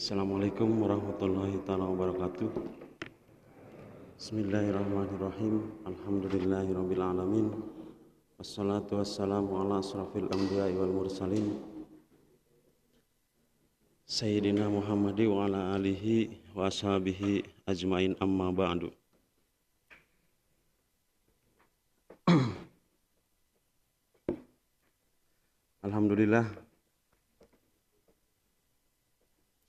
Assalamualaikum warahmatullahi taala wabarakatuh. Bismillahirrahmanirrahim. Alhamdulillahirabbil alamin. Wassalatu wassalamu ala asrafil anbiya'i wal mursalin Sayyidina Muhammadi wa ala alihi wa ashabihi ajmain, amma ba'du. Alhamdulillah,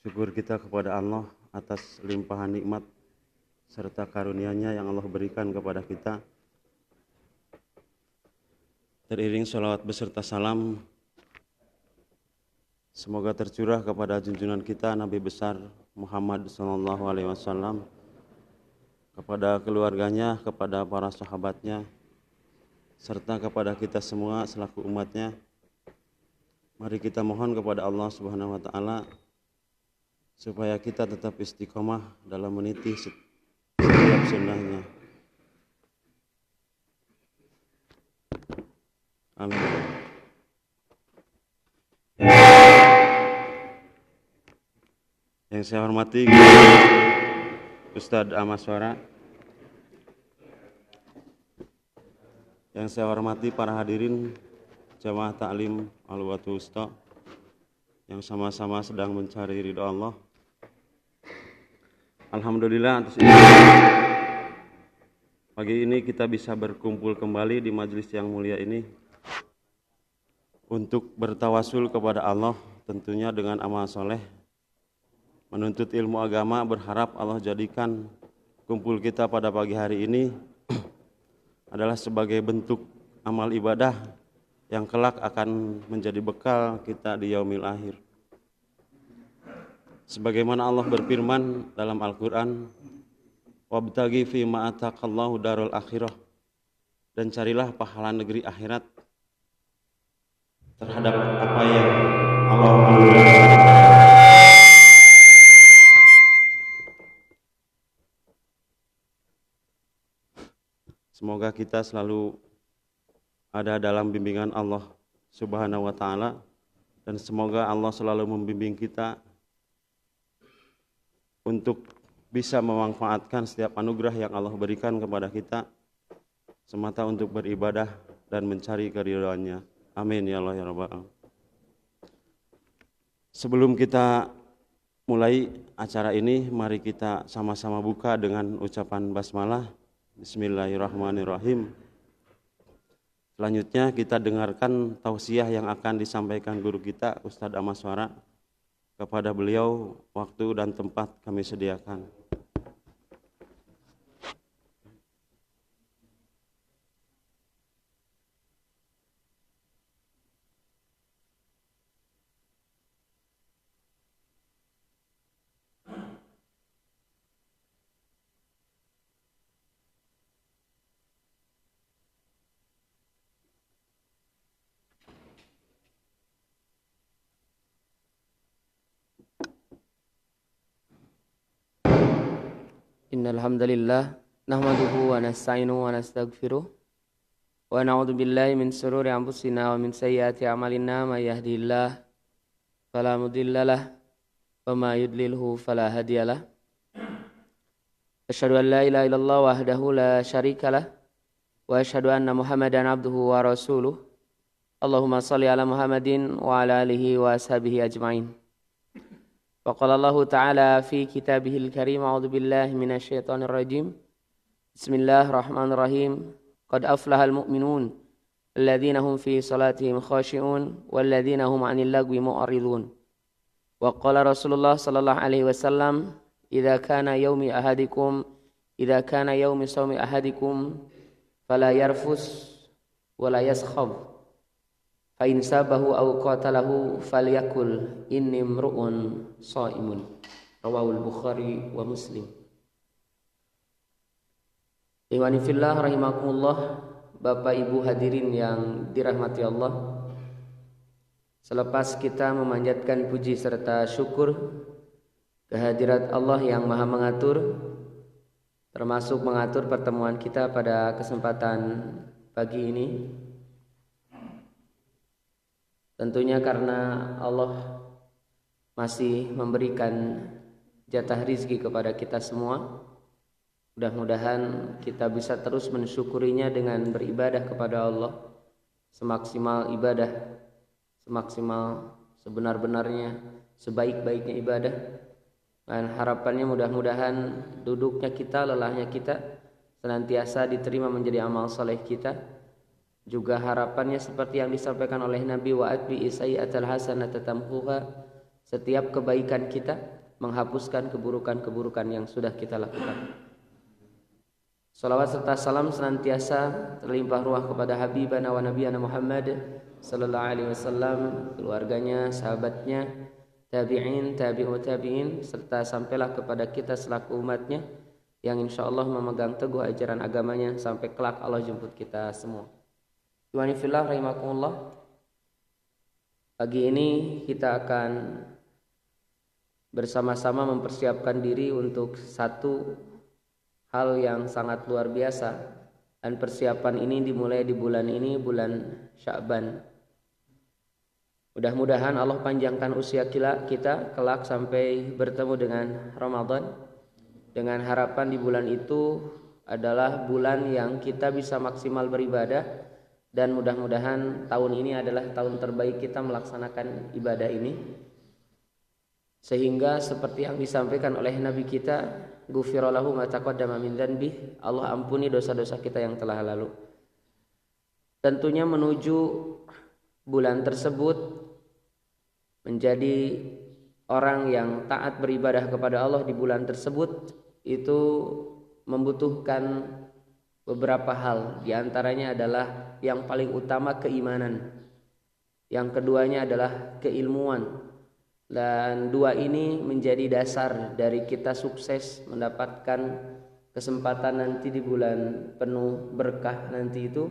syukur kita kepada Allah atas limpahan nikmat serta karunia-Nya yang Allah berikan kepada kita. Teriring sholawat beserta salam semoga tercurah kepada junjungan kita Nabi besar Muhammad SAW, kepada keluarganya, kepada para sahabatnya, serta kepada kita semua selaku umatnya. Mari kita mohon kepada Allah Subhanahu wa Ta'ala supaya kita tetap istiqomah dalam meniti setiap sunnahnya. Amin. Yang saya hormati Ustadz Amaswara, yang saya hormati para hadirin Jamaah Ta'lim Al-Watul Wusta yang sama-sama sedang mencari ridha Allah. Alhamdulillah, atas ini pagi ini kita bisa berkumpul kembali di majelis yang mulia ini untuk bertawasul kepada Allah, tentunya dengan amal soleh, menuntut ilmu agama, berharap Allah jadikan kumpul kita pada pagi hari ini adalah sebagai bentuk amal ibadah yang kelak akan menjadi bekal kita di yaumil akhir. Sebagaimana Allah berfirman dalam Al-Quran, wabtaghi fima ataqallahu darul akhirah, dan carilah pahala negeri akhirat terhadap apa yang Allah anugerahkan. Semoga kita selalu ada dalam bimbingan Allah Subhanahu wa Ta'ala, dan semoga Allah selalu membimbing kita untuk bisa memanfaatkan setiap anugerah yang Allah berikan kepada kita semata untuk beribadah dan mencari keridhaannya. Amin ya Allah ya Rabbal alamin. Sebelum kita mulai acara ini, mari kita sama-sama buka dengan ucapan basmalah. Bismillahirrahmanirrahim. Selanjutnya kita dengarkan tausiah yang akan disampaikan guru kita Ustadz Amaswara. Kepada beliau waktu dan tempat kami sediakan. Innal hamdalillah nahmaduhu wa nasta'inuhu wa nastaghfiruh wa na'udzu billahi min shururi anfusina wa min sayyiati a'malina may yahdihillahu fala mudhillalah wa may yudlilhu fala hadiyalah. Asyhadu an la ilaha illallah wahdahu la syarikalah wa asyhadu anna Muhammadan abduhu wa rasuluh. Allahumma shalli ala Muhammadin wa ala alihi wa ashabihi ajmain. Wa qala Allahu ta'ala fi kitabihil karim, a'udzu billahi minasyaitonir rajim. Bismillahirrahmanirrahim. Qad aflahal mu'minun alladzina hum fi salatihim khashi'un walladzina hum 'anil lagwi mu'ridun. Wa qala Rasulullah sallallahu alaihi wasallam, idza kana yaumi shaumi ahadikum fala yarfus wa la yaskhab. Fa in sabahu aw qatalahu falyakul inni imru'un shaimun. Rawahul Bukhari wa Muslim. Ikhwani fillah rahimakumullah, Bapak Ibu hadirin yang dirahmati Allah. Selepas kita memanjatkan puji serta syukur kehadirat Allah yang Maha mengatur, termasuk mengatur pertemuan kita pada kesempatan pagi ini, tentunya karena Allah masih memberikan jatah rizki kepada kita semua. Mudah-mudahan kita bisa terus mensyukurinya dengan beribadah kepada Allah semaksimal ibadah, semaksimal sebenar-benarnya, sebaik-baiknya ibadah. Dan harapannya mudah-mudahan duduknya kita, lelahnya kita senantiasa diterima menjadi amal saleh kita. Juga harapannya seperti yang disampaikan oleh Nabi, wa atbi sayyi'atal hasanata tamhuha, setiap kebaikan kita menghapuskan keburukan-keburukan yang sudah kita lakukan. Salawat serta salam senantiasa terlimpah ruah kepada Habibana wa Nabiyana Muhammad sallallahu alaihi wasallam, keluarganya, sahabatnya, tabi'in, tabi'ut tabi'in, serta sampailah kepada kita selaku umatnya yang insyaallah memegang teguh ajaran agamanya sampai kelak Allah jemput kita semua. Ikhwani fillah rahimakumullah. Pagi ini kita akan bersama-sama mempersiapkan diri untuk satu hal yang sangat luar biasa, dan persiapan ini dimulai di bulan ini, bulan Sya'ban. Mudah-mudahan Allah panjangkan usia kita kelak sampai bertemu dengan Ramadan, dengan harapan di bulan itu adalah bulan yang kita bisa maksimal beribadah, dan mudah-mudahan tahun ini adalah tahun terbaik kita melaksanakan ibadah ini, sehingga seperti yang disampaikan oleh Nabi kita, ghufira lahu ma taqaddama min dzanbi, Allah ampuni dosa-dosa kita yang telah lalu. Tentunya menuju bulan tersebut menjadi orang yang taat beribadah kepada Allah di bulan tersebut itu membutuhkan beberapa hal. Di antaranya adalah yang paling utama keimanan, yang keduanya adalah keilmuan. Dan dua ini menjadi dasar dari kita sukses mendapatkan kesempatan nanti di bulan penuh berkah nanti itu,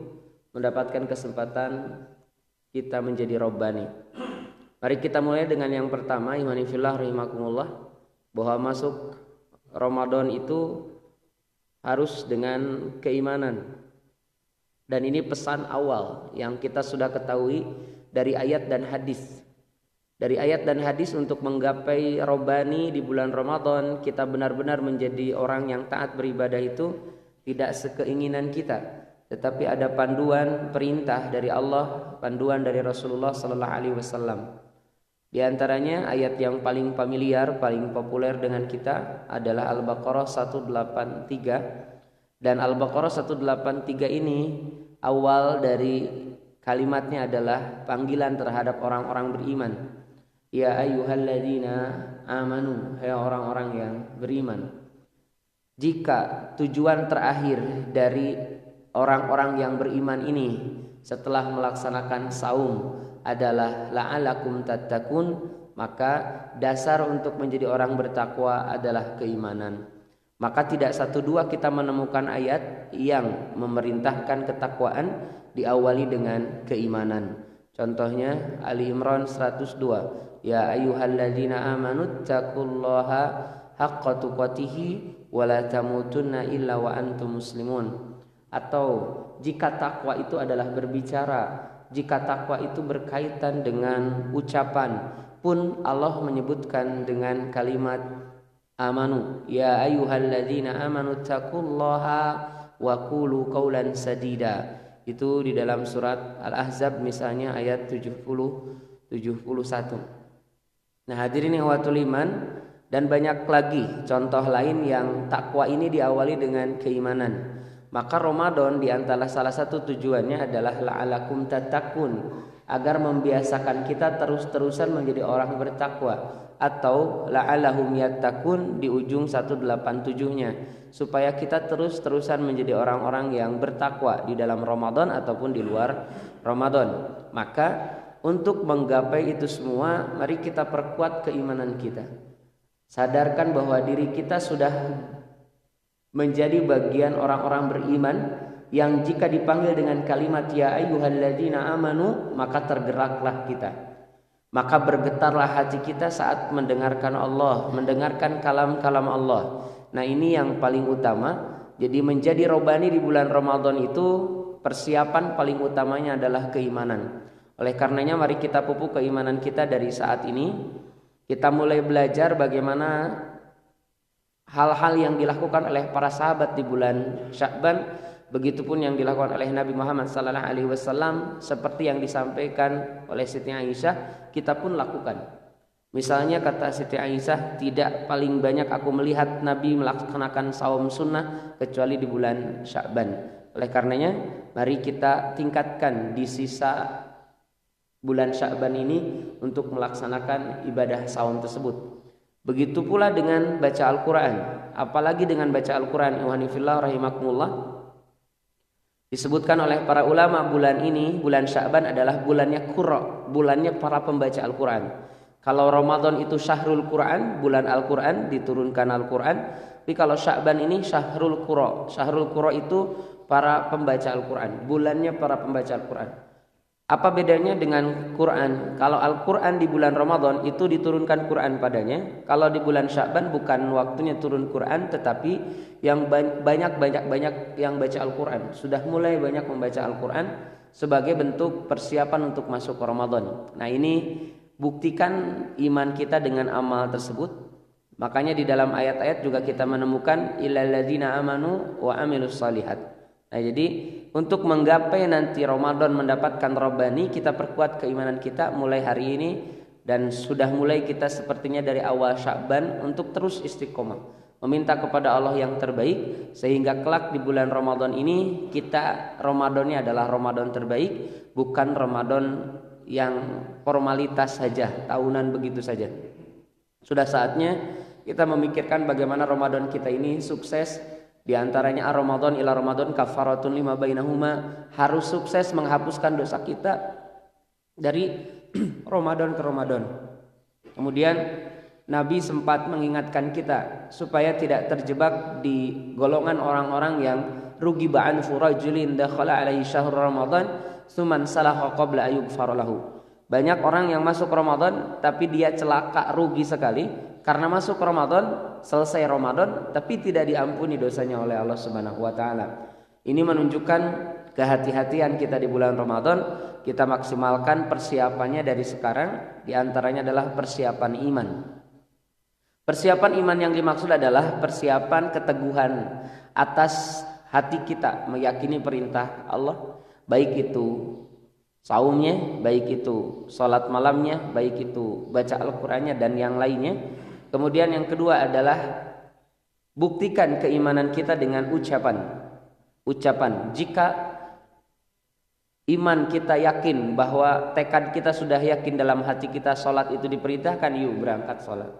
mendapatkan kesempatan kita menjadi Rabbani. Mari kita mulai dengan yang pertama, imani fillah rahimakumullah, bahwa masuk Ramadan itu harus dengan keimanan. Dan ini pesan awal yang kita sudah ketahui dari ayat dan hadis. Dari ayat dan hadis untuk menggapai Rabbani di bulan Ramadan, kita benar-benar menjadi orang yang taat beribadah itu tidak sekeinginan kita, tetapi ada panduan perintah dari Allah, panduan dari Rasulullah sallallahu alaihi wasallam. Di antaranya ayat yang paling familiar, paling populer dengan kita adalah Al-Baqarah 183. Dan Al-Baqarah 183 ini awal dari kalimatnya adalah panggilan terhadap orang-orang beriman. Ya ayyuhalladzina amanu, hai orang-orang yang beriman. Jika tujuan terakhir dari orang-orang yang beriman ini setelah melaksanakan saum adalah la'alakum tattaqun, maka dasar untuk menjadi orang bertakwa adalah keimanan. Maka tidak satu dua kita menemukan ayat yang memerintahkan ketakwaan diawali dengan keimanan. Contohnya Ali Imran 102. Ya ayyuhalladzina amanu taqullaha haqqa tuqatih wa la tamutunna illa wa antum muslimun. Atau jika takwa itu adalah berbicara, jika takwa itu berkaitan dengan ucapan, pun Allah menyebutkan dengan kalimat amanu. Ya ayyuhalladzina amanu taqullaha wa qulu qawlan sadida. Itu di dalam surat Al-Ahzab misalnya ayat 70-71. Nah hadirin ikhwatul iman, dan banyak lagi contoh lain yang takwa ini diawali dengan keimanan. Maka Ramadan di antara salah satu tujuannya adalah la'alakum tattaqun, agar membiasakan kita terus-terusan menjadi orang bertakwa, atau la'alahum yattaqun di ujung 187-nya, supaya kita terus-terusan menjadi orang-orang yang bertakwa di dalam Ramadan ataupun di luar Ramadan. Maka untuk menggapai itu semua, mari kita perkuat keimanan kita. Sadarkan bahwa diri kita sudah menjadi bagian orang-orang beriman yang jika dipanggil dengan kalimat ya ayyuhalladzina amanu, maka tergeraklah kita. Maka bergetarlah hati kita saat mendengarkan Allah, mendengarkan kalam-kalam Allah. Nah ini yang paling utama. Jadi menjadi Rabbani di bulan Ramadan itu persiapan paling utamanya adalah keimanan. Oleh karenanya mari kita pupuk keimanan kita dari saat ini, Kita mulai belajar bagaimana hal-hal yang dilakukan oleh para sahabat di bulan Sya'ban, begitupun yang dilakukan oleh Nabi Muhammad sallallahu alaihi wasallam, seperti yang disampaikan oleh Siti Aisyah, kita pun lakukan. Misalnya kata Siti Aisyah, tidak paling banyak aku melihat Nabi melaksanakan saum sunnah kecuali di bulan Sya'ban. Oleh karenanya, mari kita tingkatkan di sisa bulan Sya'ban ini untuk melaksanakan ibadah saum tersebut. Begitu pula dengan baca Al-Quran. Apalagi dengan baca Al-Quran, ikhwani fillah rahimakumullah. Disebutkan oleh para ulama bulan ini, bulan Sya'ban adalah bulannya Qurra, bulannya para pembaca Al-Quran. Kalau Ramadan itu syahrul Quran, bulan Al-Quran, diturunkan Al-Quran. Tapi kalau Sya'ban ini syahrul Qurra. Syahrul Qurra itu para pembaca Al-Quran, bulannya para pembaca Al-Quran. Apa bedanya dengan Quran? Kalau Al-Quran di bulan Ramadan itu diturunkan Quran padanya. Kalau di bulan Sya'ban bukan waktunya turun Quran, tetapi yang banyak yang baca Al-Quran. Sudah mulai banyak membaca Al-Quran sebagai bentuk persiapan untuk masuk ke Ramadan. Nah, ini buktikan iman kita dengan amal tersebut. Makanya di dalam ayat-ayat juga kita menemukan illal ladzina amanu wa amilus shalihat. Nah, jadi untuk menggapai nanti Ramadan mendapatkan Rabbani, kita perkuat keimanan kita mulai hari ini, dan sudah mulai kita sepertinya dari awal Sya'ban untuk terus istiqomah, meminta kepada Allah yang terbaik, sehingga kelak di bulan Ramadan ini kita Ramadannya adalah Ramadan terbaik, bukan Ramadan yang formalitas saja, tahunan begitu saja. Sudah saatnya kita memikirkan bagaimana Ramadan kita ini sukses. Di antaranya Ramadan ila Ramadan kafaratun lima bainahuma, harus sukses menghapuskan dosa kita dari Ramadan ke Ramadan. Kemudian Nabi sempat mengingatkan kita supaya tidak terjebak di golongan orang-orang yang rugi ba'an furajulin dakhala alaihi syahr Ramadan suman salah qabla ayyughfar lahu. Banyak orang yang masuk Ramadan tapi dia celaka, rugi sekali karena masuk Ramadan, selesai Ramadan tapi tidak diampuni dosanya oleh Allah Subhanahu wa taala. Ini menunjukkan kehati-hatian kita di bulan Ramadan. Kita maksimalkan persiapannya dari sekarang, di antaranya adalah persiapan iman. Persiapan iman yang dimaksud adalah persiapan keteguhan atas hati kita meyakini perintah Allah, baik itu saumnya, baik itu salat malamnya, baik itu baca Al-Qur'annya dan yang lainnya. Kemudian yang kedua adalah buktikan keimanan kita dengan ucapan. Jika iman kita yakin bahwa tekad kita sudah yakin dalam hati kita salat itu diperintahkan, yuk berangkat salat.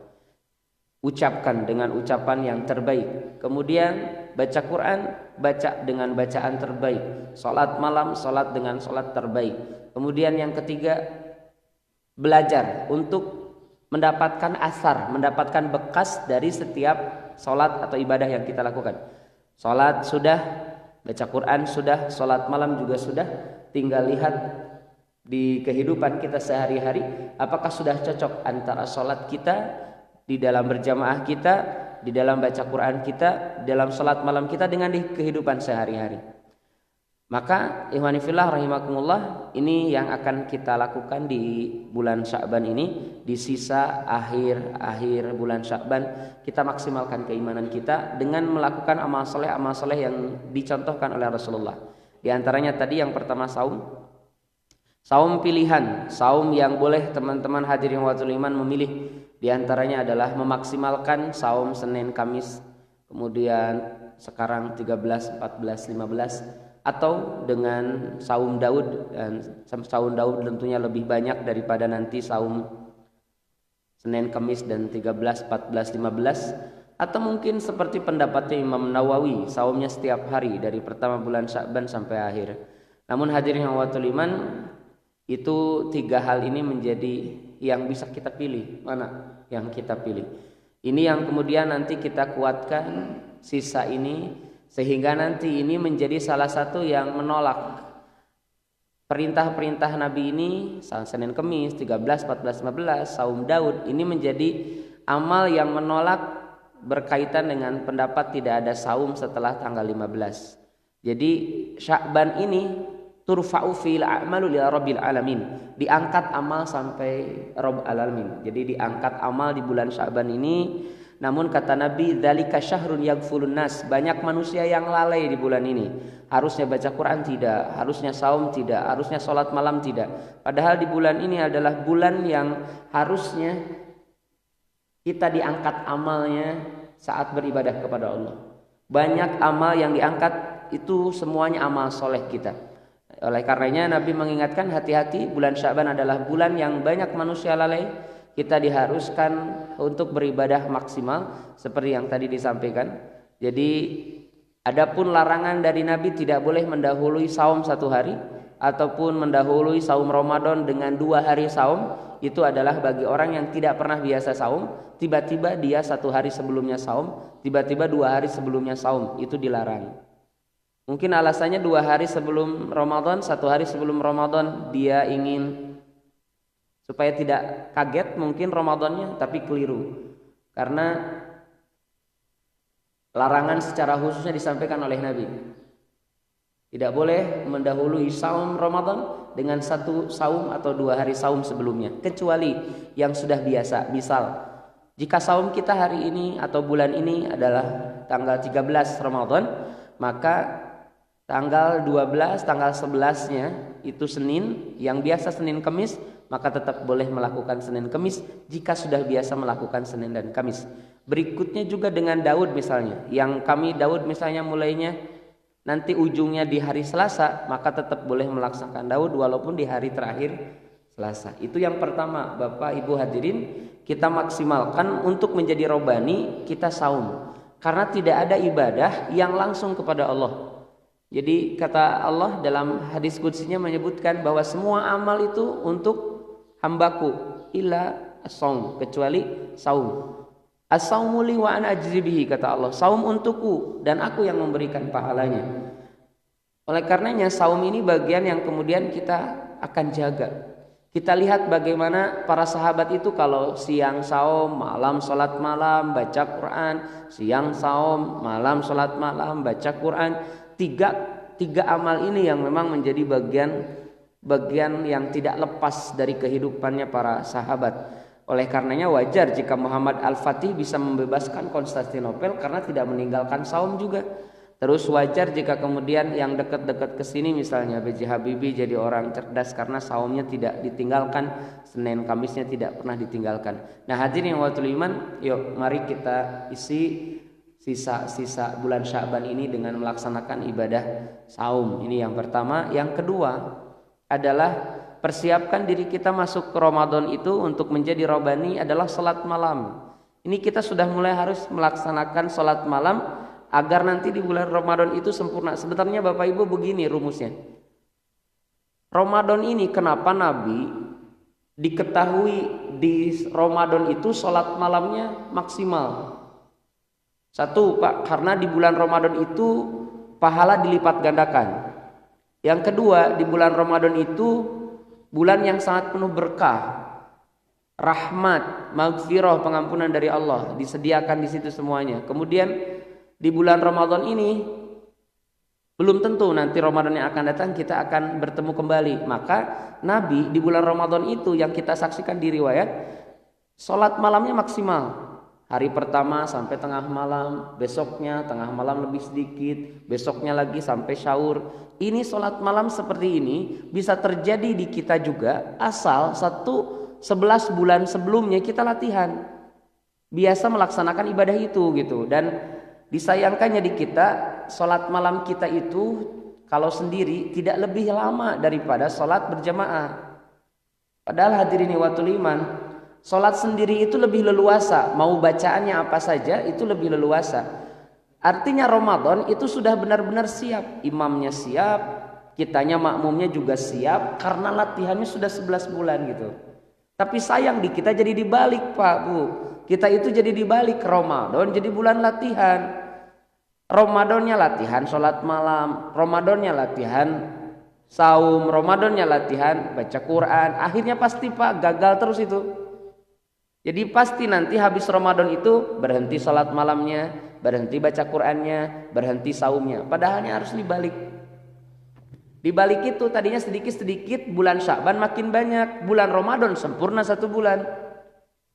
Ucapkan dengan ucapan yang terbaik. Kemudian baca Quran, baca dengan bacaan terbaik. Salat malam, salat dengan salat terbaik. Kemudian yang ketiga, belajar untuk mendapatkan asar, mendapatkan bekas dari setiap salat atau ibadah yang kita lakukan. Salat sudah, baca Quran sudah, salat malam juga sudah. Tinggal lihat di kehidupan kita sehari-hari, apakah sudah cocok antara salat kita di dalam berjamaah kita, di dalam baca Quran kita, dalam salat malam kita dengan di kehidupan sehari-hari. Maka ikhwani fillah rahimakumullah, ini yang akan kita lakukan di bulan Sya'ban ini. Di sisa akhir bulan Sya'ban, kita maksimalkan keimanan kita dengan melakukan amal soleh yang dicontohkan oleh Rasulullah. Di antaranya tadi yang pertama saum pilihan, saum yang boleh teman-teman hadirin wa iman memilih. Di antaranya adalah memaksimalkan saum Senin Kamis, kemudian sekarang 13, 14, 15, atau dengan saum Daud, dan saum Daud tentunya lebih banyak daripada nanti saum Senin Kamis dan 13, 14, 15, atau mungkin seperti pendapatnya Imam Nawawi, saumnya setiap hari dari pertama bulan Sya'ban sampai akhir. Namun hadirin wa iman, itu tiga hal ini menjadi yang bisa kita pilih. Mana yang kita pilih? Ini yang kemudian nanti kita kuatkan sisa ini, sehingga nanti ini menjadi salah satu yang menolak perintah-perintah Nabi ini. Senin Kemis, 13, 14, 15, saum Daud, ini menjadi amal yang menolak berkaitan dengan pendapat tidak ada saum setelah tanggal 15. Jadi Sya'ban ini turfa'u fil a'malu ila rabbil alamin. Diangkat amal sampai Rabb alamin. Jadi diangkat amal di bulan Sya'ban ini. Namun kata Nabi, dzalika syahrun yaghfulun nas. Banyak manusia yang lalai di bulan ini. Harusnya baca Quran tidak, harusnya saum tidak, harusnya sholat malam tidak. Padahal di bulan ini adalah bulan yang harusnya kita diangkat amalnya saat beribadah kepada Allah. Banyak amal yang diangkat itu semuanya amal soleh kita. Oleh karenanya Nabi mengingatkan hati-hati, bulan Sya'ban adalah bulan yang banyak manusia lalai. Kita diharuskan untuk beribadah maksimal seperti yang tadi disampaikan. Jadi adapun larangan dari Nabi tidak boleh mendahului saum 1 hari ataupun mendahului saum Ramadan dengan 2 hari saum. Itu adalah bagi orang yang tidak pernah biasa saum, tiba-tiba dia 1 hari sebelumnya saum, tiba-tiba 2 hari sebelumnya saum, itu dilarang. Mungkin alasannya 2 hari sebelum Ramadan, 1 hari sebelum Ramadan dia ingin supaya tidak kaget mungkin Ramadannya, tapi keliru. Karena larangan secara khususnya disampaikan oleh Nabi. Tidak boleh mendahului saum Ramadan dengan 1 saum atau 2 hari saum sebelumnya, kecuali yang sudah biasa. Misal, jika saum kita hari ini atau bulan ini adalah tanggal 13 Ramadan, maka tanggal 12, tanggal 11-nya itu Senin, yang biasa Senin Kamis, maka tetap boleh melakukan Senin Kamis jika sudah biasa melakukan Senin dan Kamis. Berikutnya juga dengan Daud misalnya, yang kami Daud misalnya mulainya nanti ujungnya di hari Selasa, maka tetap boleh melaksanakan Daud walaupun di hari terakhir Selasa. Itu yang pertama, Bapak Ibu hadirin, kita maksimalkan untuk menjadi robani, kita saum. Karena tidak ada ibadah yang langsung kepada Allah. Jadi kata Allah dalam hadis qudsinya menyebutkan bahwa semua amal itu untuk hambaku illa as-saum, kecuali saum. As-saumu li wa ana ajzi bihi, kata Allah. Saum untukku dan aku yang memberikan pahalanya. Oleh karenanya saum ini bagian yang kemudian kita akan jaga. Kita lihat bagaimana para sahabat itu kalau siang saum, malam salat malam, baca Quran, siang saum, malam salat malam, baca Quran. Tiga amal ini yang memang menjadi bagian yang tidak lepas dari kehidupannya para sahabat. Oleh karenanya wajar jika Muhammad Al-Fatih bisa membebaskan Konstantinopel karena tidak meninggalkan saum juga. Terus wajar jika kemudian yang dekat-dekat ke sini misalnya B.J. Habibie jadi orang cerdas karena saumnya tidak ditinggalkan, Senin Kamisnya tidak pernah ditinggalkan. Nah hadirin yang watul iman, yuk mari kita isi sisa-sisa bulan Sya'ban ini dengan melaksanakan ibadah saum. Ini yang pertama. Yang kedua adalah persiapkan diri kita masuk ke Ramadan itu untuk menjadi robani adalah salat malam. Ini kita sudah mulai harus melaksanakan salat malam agar nanti di bulan Ramadan itu sempurna. Sebenarnya Bapak Ibu begini rumusnya. Ramadan ini kenapa Nabi diketahui di Ramadan itu salat malamnya maksimal? Satu, Pak, karena di bulan Ramadan itu pahala dilipat gandakan. Yang kedua, di bulan Ramadan itu bulan yang sangat penuh berkah, rahmat, maghfirah, pengampunan dari Allah disediakan di situ semuanya. Kemudian di bulan Ramadan ini belum tentu nanti Ramadan yang akan datang kita akan bertemu kembali. Maka Nabi di bulan Ramadan itu yang kita saksikan di riwayat, sholat malamnya maksimal. Hari pertama sampai tengah malam, besoknya tengah malam lebih sedikit, besoknya lagi sampai syaur. Ini sholat malam seperti ini bisa terjadi di kita juga asal 11 bulan sebelumnya kita latihan. Biasa melaksanakan ibadah itu gitu. Dan disayangkannya di kita, sholat malam kita itu kalau sendiri tidak lebih lama daripada sholat berjamaah. Padahal hadirin watul iman, sholat sendiri itu lebih leluasa, mau bacaannya apa saja itu lebih leluasa. Artinya Ramadan itu sudah benar-benar siap, imamnya siap, kitanya makmumnya juga siap karena latihannya sudah 11 bulan gitu. Tapi sayang di kita jadi dibalik Pak Bu, kita itu jadi dibalik, Ramadan jadi bulan latihan. Ramadannya latihan sholat malam, Ramadannya latihan saum, Ramadannya latihan baca Quran, akhirnya pasti Pak gagal terus itu. Jadi pasti nanti habis Ramadan itu berhenti salat malamnya, berhenti baca Qur'annya, berhenti saumnya. Padahalnya harus dibalik. Di balik itu tadinya sedikit-sedikit, bulan Sya'ban makin banyak, bulan Ramadan sempurna 1 bulan.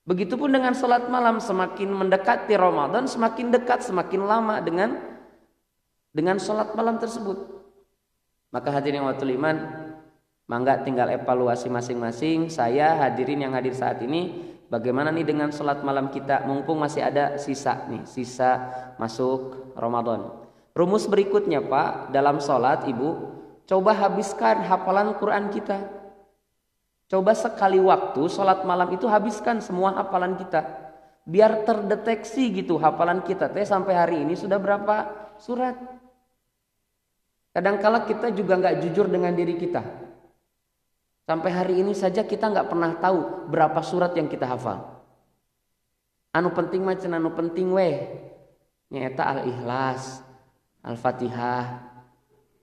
Begitupun dengan salat malam, semakin mendekati Ramadan semakin dekat, semakin lama dengan salat malam tersebut. Maka hadirin wa iman, mangga tinggal evaluasi masing-masing. Saya hadirin yang hadir saat ini, bagaimana nih dengan salat malam kita, mumpung masih ada sisa masuk Ramadan. Rumus berikutnya Pak, dalam salat Ibu, coba habiskan hafalan Quran kita. Coba sekali waktu sholat malam itu habiskan semua hafalan kita. Biar terdeteksi gitu hafalan kita sampai hari ini sudah berapa surat. Kadang-kala kita juga nggak jujur dengan diri kita. Sampai hari ini saja kita nggak pernah tahu berapa surat yang kita hafal. Anu penting macam anu penting nyata Al-Ikhlas, Al-Fatihah,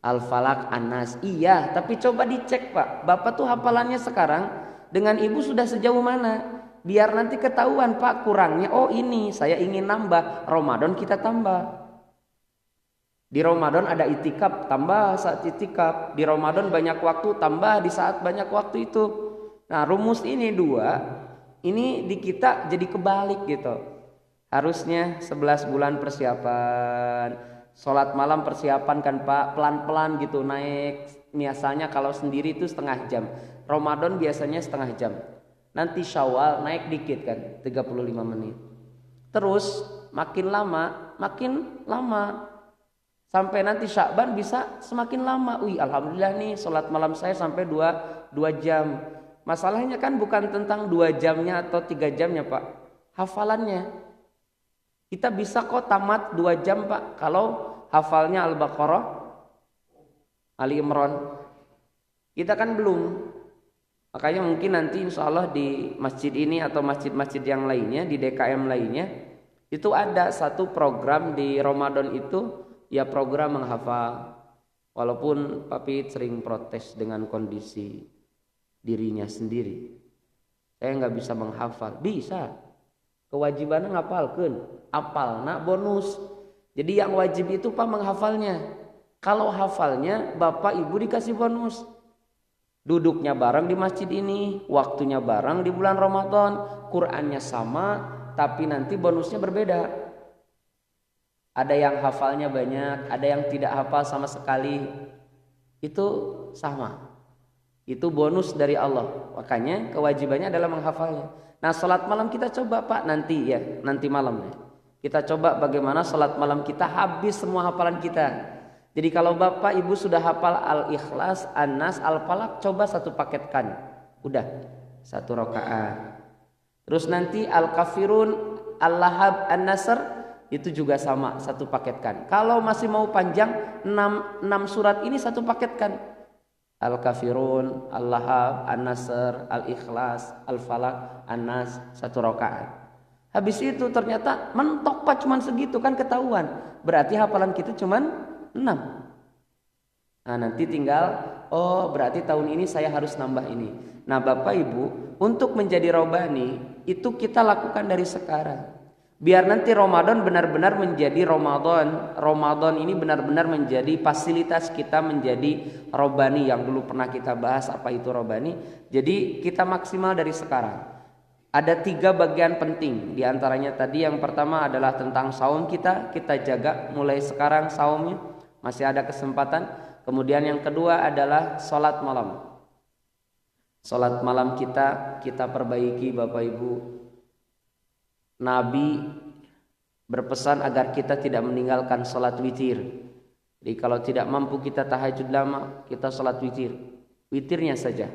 Al-Falaq, An-Nas. Iya, tapi coba dicek Pak. Bapak tuh hafalannya sekarang dengan Ibu sudah sejauh mana? Biar nanti ketahuan Pak kurangnya. Oh ini saya ingin nambah. Ramadan kita tambah. Di Ramadan ada itikaf, tambah saat itikaf. Di Ramadan banyak waktu, tambah di saat banyak waktu itu. Nah rumus ini 2. Ini di kita jadi kebalik gitu. Harusnya 11 bulan persiapan. Sholat malam persiapan kan Pak, pelan-pelan gitu naik. Biasanya kalau sendiri itu setengah jam. Ramadan biasanya setengah jam. Nanti Syawal naik dikit kan, 35 menit. Terus makin lama. Sampai nanti Sya'ban bisa semakin lama. Alhamdulillah nih sholat malam saya sampai 2 jam. Masalahnya kan bukan tentang 2 jamnya atau 3 jamnya Pak. Hafalannya. Kita bisa kok tamat 2 jam Pak kalau hafalnya Al-Baqarah, Ali Imran. Kita kan belum. Makanya mungkin nanti insya Allah di masjid ini atau masjid-masjid yang lainnya, di DKM lainnya, itu ada satu program di Ramadan itu, ya program menghafal. Walaupun Papi sering protes dengan kondisi dirinya sendiri. Saya nggak bisa menghafal. Bisa. Kewajibannya ngapalkeun, apalna bonus. Jadi yang wajib itu Pak menghafalnya. Kalau hafalnya Bapak Ibu dikasih bonus. Duduknya bareng di masjid ini, waktunya bareng di bulan Ramadan, Qur'annya sama, tapi nanti bonusnya berbeda. Ada yang hafalnya banyak, ada yang tidak hafal sama sekali. Itu sama. Itu bonus dari Allah. Makanya kewajibannya adalah menghafalnya. Nah salat malam kita coba Pak nanti malam. Kita coba bagaimana salat malam kita habis semua hafalan kita. Jadi kalau Bapak Ibu sudah hafal Al-Ikhlas, An-Nas, Al-Falaq, coba satu paketkan. Udah 1 rakaat. Terus nanti Al-Kafirun, Al-Lahab, An-Nasr itu juga sama, satu paketkan. Kalau masih mau panjang 6 surat ini satu paketkan. Al-Kafirun, Al-Lahab, An-Nasr, Al-Ikhlas, Al-Falaq, An-Nas, 1 rakaat. Habis itu ternyata mentok Pak cuman segitu kan ketahuan. Berarti hafalan kita cuman 6. Nah nanti tinggal berarti tahun ini saya harus nambah ini. Nah Bapak Ibu, untuk menjadi robani itu kita lakukan dari sekarang. Biar nanti Ramadan benar-benar menjadi Ramadan ini benar-benar menjadi fasilitas kita menjadi robani. Yang dulu pernah kita bahas apa itu robani. Jadi kita maksimal dari sekarang. Ada 3 bagian penting. Di antaranya tadi yang pertama adalah tentang saum kita jaga mulai sekarang saumnya, masih ada kesempatan. Kemudian yang kedua adalah sholat malam. Sholat malam kita perbaiki Bapak Ibu. Nabi berpesan agar kita tidak meninggalkan sholat witir. Jadi kalau tidak mampu kita tahajud lama, kita sholat witir. Witirnya saja.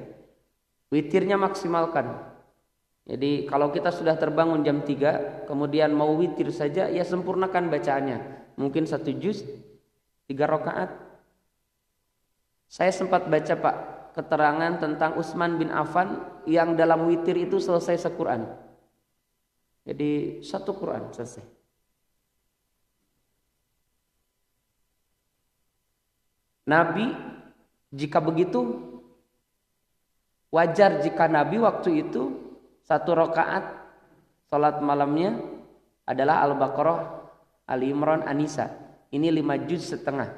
Witirnya maksimalkan. Jadi kalau kita sudah terbangun jam 3, kemudian mau witir saja, ya sempurnakan bacaannya. Mungkin 1 juz, 3 rakaat. Saya sempat baca Pak, keterangan tentang Utsman bin Affan yang dalam witir itu selesai se-Quran. Jadi 1 Quran selesai. Nabi jika begitu wajar jika Nabi waktu itu 1 rakaat salat malamnya adalah Al-Baqarah, Ali Imran, An-Nisa. Ini 5 juz setengah.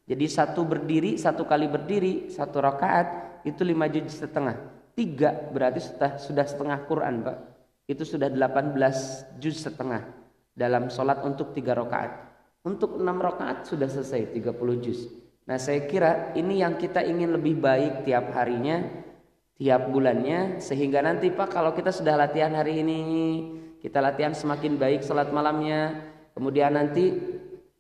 Jadi satu kali berdiri, 1 rakaat itu 5 juz setengah. 3 berarti sudah setengah Quran, Pak. Itu sudah 18 juz setengah dalam sholat untuk 3 rakaat. Untuk 6 rakaat sudah selesai 30 juz. Nah, saya kira ini yang kita ingin lebih baik tiap harinya, tiap bulannya, sehingga nanti Pak kalau kita sudah latihan hari ini, kita latihan semakin baik sholat malamnya, kemudian nanti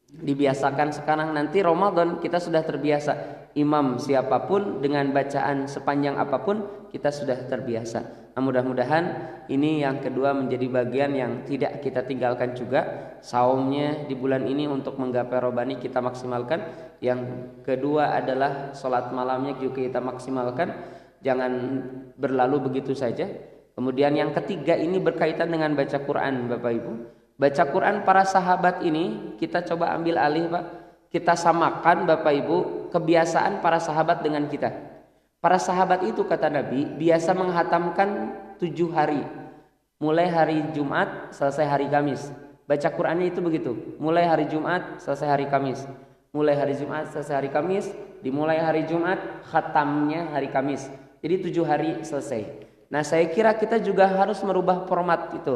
dibiasakan sekarang, nanti Ramadan kita sudah terbiasa. Imam siapapun dengan bacaan sepanjang apapun kita sudah terbiasa. Nah, mudah-mudahan ini yang kedua menjadi bagian yang tidak kita tinggalkan juga. Saumnya di bulan ini untuk menggapai robani kita maksimalkan. Yang kedua adalah sholat malamnya juga kita maksimalkan. Jangan berlalu begitu saja. Kemudian yang ketiga ini berkaitan dengan baca Quran, Bapak Ibu. Baca Quran para sahabat ini kita coba ambil alih, Pak. Kita samakan, Bapak Ibu, kebiasaan para sahabat dengan kita. Para sahabat itu kata Nabi biasa menghatamkan 7 hari. Mulai hari Jumat selesai hari Kamis. Baca Qurannya itu begitu. Mulai hari Jumat selesai hari Kamis. Mulai hari Jumat selesai hari Kamis. Dimulai hari Jumat khatamnya hari Kamis. Jadi 7 hari selesai. Nah, saya kira kita juga harus merubah format itu.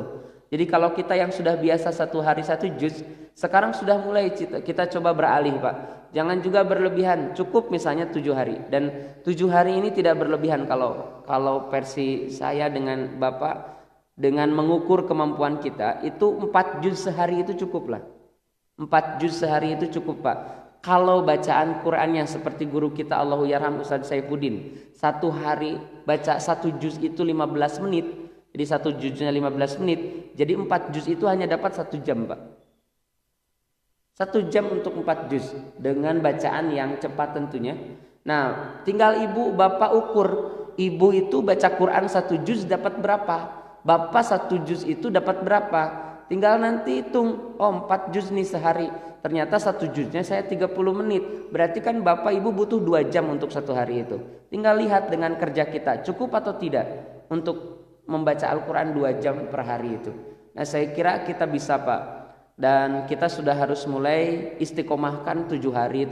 Jadi kalau kita yang sudah biasa 1 hari 1 juz, sekarang sudah mulai kita coba beralih, Pak. Jangan juga berlebihan, cukup misalnya 7 hari. Dan 7 hari ini tidak berlebihan kalau versi saya dengan Bapak, dengan mengukur kemampuan kita, itu 4 juz sehari itu cukup lah. 4 juz sehari itu cukup, Pak. Kalau bacaan Qurannya seperti guru kita Allahu Yarham Ustaz Saifuddin, 1 hari baca 1 juz itu 15 menit. Jadi 1 juznya 15 menit. Jadi 4 juz itu hanya dapat 1 jam, Pak. 1 jam untuk 4 juz dengan bacaan yang cepat tentunya. Nah, tinggal ibu bapak ukur. Ibu itu baca Quran 1 juz dapat berapa? Bapak 1 juz itu dapat berapa? Tinggal nanti hitung. Oh, 4 juz nih sehari. Ternyata 1 juznya saya 30 menit. Berarti kan bapak ibu butuh 2 jam untuk 1 hari itu. Tinggal lihat dengan kerja kita cukup atau tidak untuk membaca Al-Quran 2 jam per hari itu. Nah, saya kira kita bisa, Pak. Dan kita sudah harus mulai istiqomahkan 7 hari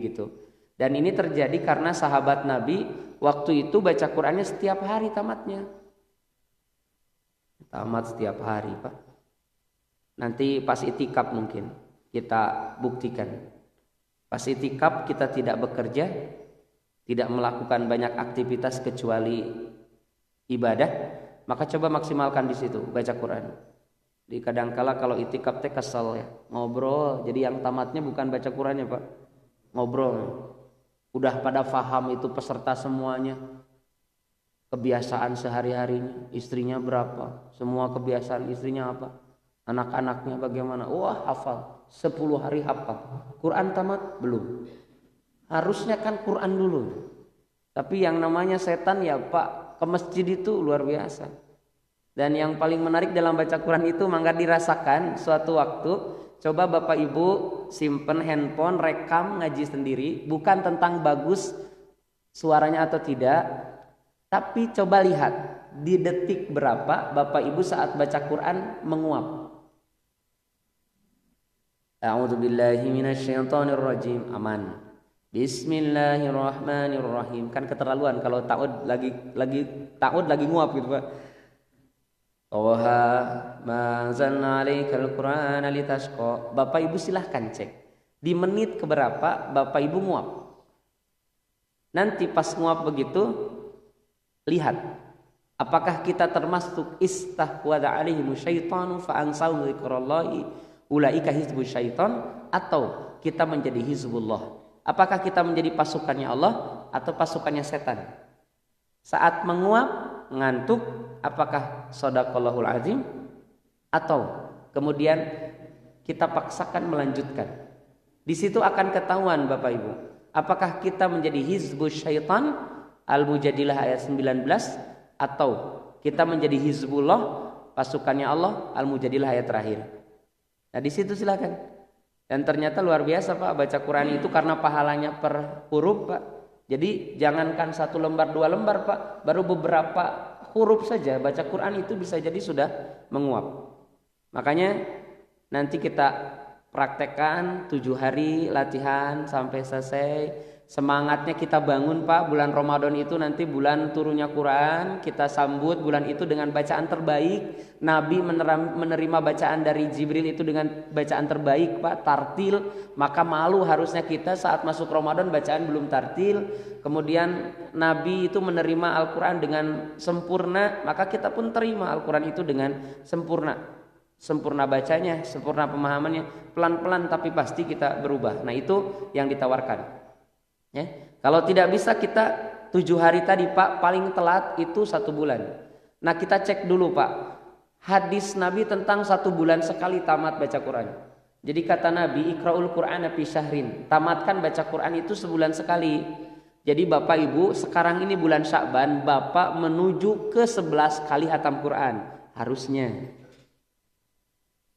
gitu. Dan ini terjadi karena sahabat Nabi waktu itu baca Qurannya setiap hari tamatnya. Tamat setiap hari, Pak. Nanti pas itikaf mungkin kita buktikan. Pas itikaf kita tidak bekerja, tidak melakukan banyak aktivitas kecuali ibadah, maka coba maksimalkan di situ baca Quran. Di kadangkala kalau itikaf teh kesel ya, ngobrol. Jadi yang tamatnya bukan baca Qurannya, Pak. Ngobrol. Udah pada faham itu peserta semuanya. Kebiasaan sehari-harinya, istrinya berapa, semua kebiasaan istrinya apa, anak-anaknya bagaimana. Wah, hafal. 10 hari hafal. Quran tamat belum. Harusnya kan Quran dulu. Tapi yang namanya setan ya, Pak, ke masjid itu luar biasa. Dan yang paling menarik dalam baca Quran itu mangga dirasakan suatu waktu. Coba Bapak Ibu simpen handphone, rekam ngaji sendiri. Bukan tentang bagus suaranya atau tidak, tapi coba lihat di detik berapa Bapak Ibu saat baca Quran menguap. A'udzubillahi minasyaitonirrajim. Aman. Bismillahirrahmanirrahim. Kan keterlaluan kalau ta'ud lagi nguap gitu, Pak. Toha ma anzalna 'alaikal Qur'ana litashqa. Bapak Ibu silahkan cek di menit keberapa Bapak Ibu nguap. Nanti pas nguap begitu lihat apakah kita termasuk istahwadha 'alaihim syaitanu fa ansahum dzikrallahi ulaika hizbus syaitan, atau kita menjadi hizbullah. Apakah kita menjadi pasukannya Allah atau pasukannya setan? Saat menguap ngantuk, apakah shadaqallahul azim atau kemudian kita paksakan melanjutkan? Di situ akan ketahuan Bapak Ibu, apakah kita menjadi hizbus syaitan, Al-Mujadilah ayat 19, atau kita menjadi hizbullah, pasukannya Allah, Al-Mujadilah ayat terakhir. Nah, di situ silakan. Dan ternyata luar biasa, Pak, baca Quran itu karena pahalanya per huruf, Pak. Jadi jangankan 1 lembar 2 lembar, Pak, baru beberapa huruf saja baca Quran itu bisa jadi sudah menguap. Makanya nanti kita praktekkan 7 hari latihan sampai selesai. Semangatnya kita bangun Pak, bulan Ramadan itu nanti bulan turunnya Quran, kita sambut bulan itu dengan bacaan terbaik. Nabi menerima bacaan dari Jibril itu dengan bacaan terbaik Pak, tartil. Maka malu harusnya kita saat masuk Ramadan bacaan belum tartil. Kemudian Nabi itu menerima Al-Quran dengan sempurna, maka kita pun terima Al-Quran itu dengan sempurna. Sempurna bacanya, sempurna pemahamannya, pelan-pelan tapi pasti kita berubah. Nah itu yang ditawarkan. Ya, kalau tidak bisa kita 7 hari tadi Pak, paling telat itu 1 bulan. Nah kita cek dulu Pak, hadis Nabi tentang 1 bulan sekali tamat baca Quran. Jadi kata Nabi, Iqra'ul Qur'ana fi syahrin, tamatkan baca Quran itu sebulan sekali. Jadi Bapak Ibu, sekarang ini bulan Sya'ban, Bapak menuju ke 11 kali hatam Quran harusnya.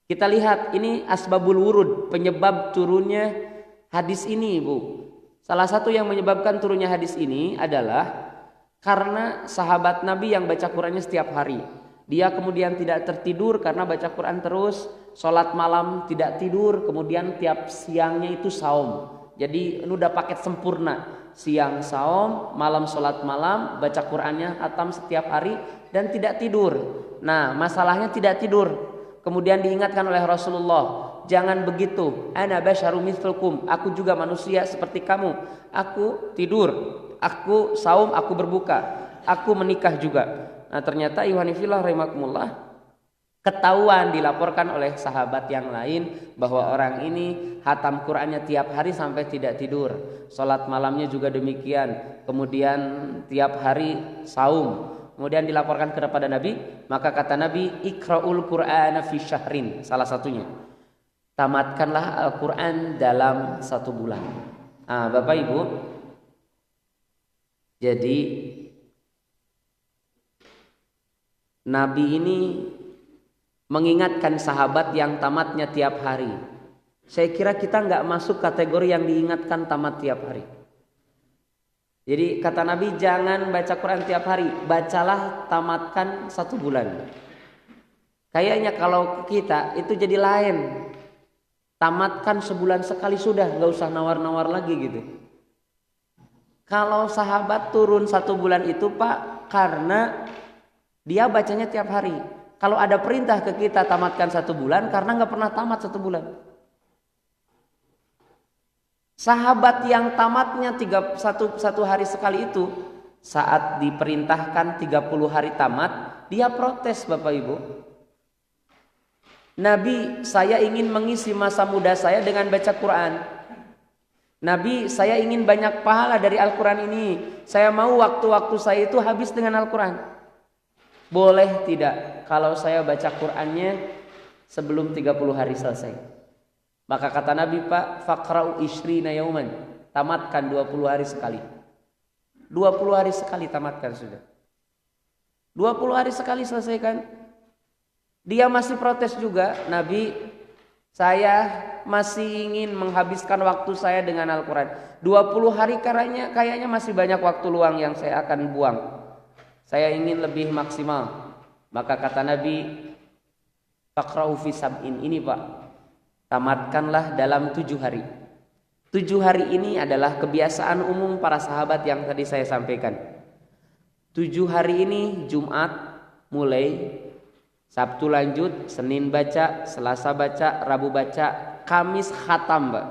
Kita lihat ini asbabul wurud, penyebab turunnya hadis ini Bu. Salah satu yang menyebabkan turunnya hadis ini adalah karena sahabat Nabi yang baca Qurannya setiap hari. Dia kemudian tidak tertidur karena baca Quran terus, sholat malam tidak tidur, kemudian tiap siangnya itu saum. Jadi ini udah paket sempurna, siang saum, malam sholat malam, baca Qurannya hatam setiap hari dan tidak tidur. Nah masalahnya tidak tidur. Kemudian diingatkan oleh Rasulullah, jangan begitu, ana basyarum mithlukum, aku juga manusia seperti kamu. Aku tidur, aku saum, aku berbuka, aku menikah juga. Nah ternyata ikhwanifillah rahimakumullah, ketahuan dilaporkan oleh sahabat yang lain bahwa orang ini hatam Qur'annya tiap hari sampai tidak tidur, sholat malamnya juga demikian, kemudian tiap hari saum. Kemudian dilaporkan kepada Nabi, maka kata Nabi, Iqra'ul Qur'ana fi syahrin, salah satunya, tamatkanlah Al-Quran dalam 1 bulan. Nah Bapak Ibu, jadi Nabi ini mengingatkan sahabat yang tamatnya tiap hari. Saya kira kita nggak masuk kategori yang diingatkan tamat tiap hari. Jadi kata Nabi, jangan baca Quran tiap hari, bacalah tamatkan 1 bulan. Kayaknya kalau kita itu jadi lain, tamatkan sebulan sekali sudah, nggak usah nawar-nawar lagi gitu. Kalau sahabat turun 1 bulan itu Pak, karena dia bacanya tiap hari. Kalau ada perintah ke kita tamatkan 1 bulan, karena nggak pernah tamat 1 bulan. Sahabat yang tamatnya 1 hari sekali itu, saat diperintahkan 30 hari tamat, dia protes Bapak Ibu. Nabi, saya ingin mengisi masa muda saya dengan baca Quran. Nabi, saya ingin banyak pahala dari Al-Quran ini. Saya mau waktu-waktu saya itu habis dengan Al-Quran. Boleh tidak kalau saya baca Qurannya sebelum 30 hari selesai? Maka kata Nabi Pak, faqra'u ishrina yauman, tamatkan 20 hari sekali. 20 hari sekali tamatkan sudah. 20 hari sekali selesaikan. Dia masih protes juga, Nabi, saya masih ingin menghabiskan waktu saya dengan Al-Quran. 20 hari kayaknya masih banyak waktu luang yang saya akan buang. Saya ingin lebih maksimal. Maka kata Nabi, faqra'u fi sab'in, ini Pak, tamatkanlah dalam 7 hari. 7 hari ini adalah kebiasaan umum para sahabat yang tadi saya sampaikan. 7 hari ini Jumat mulai, Sabtu lanjut, Senin baca, Selasa baca, Rabu baca, Kamis khatam Mbak.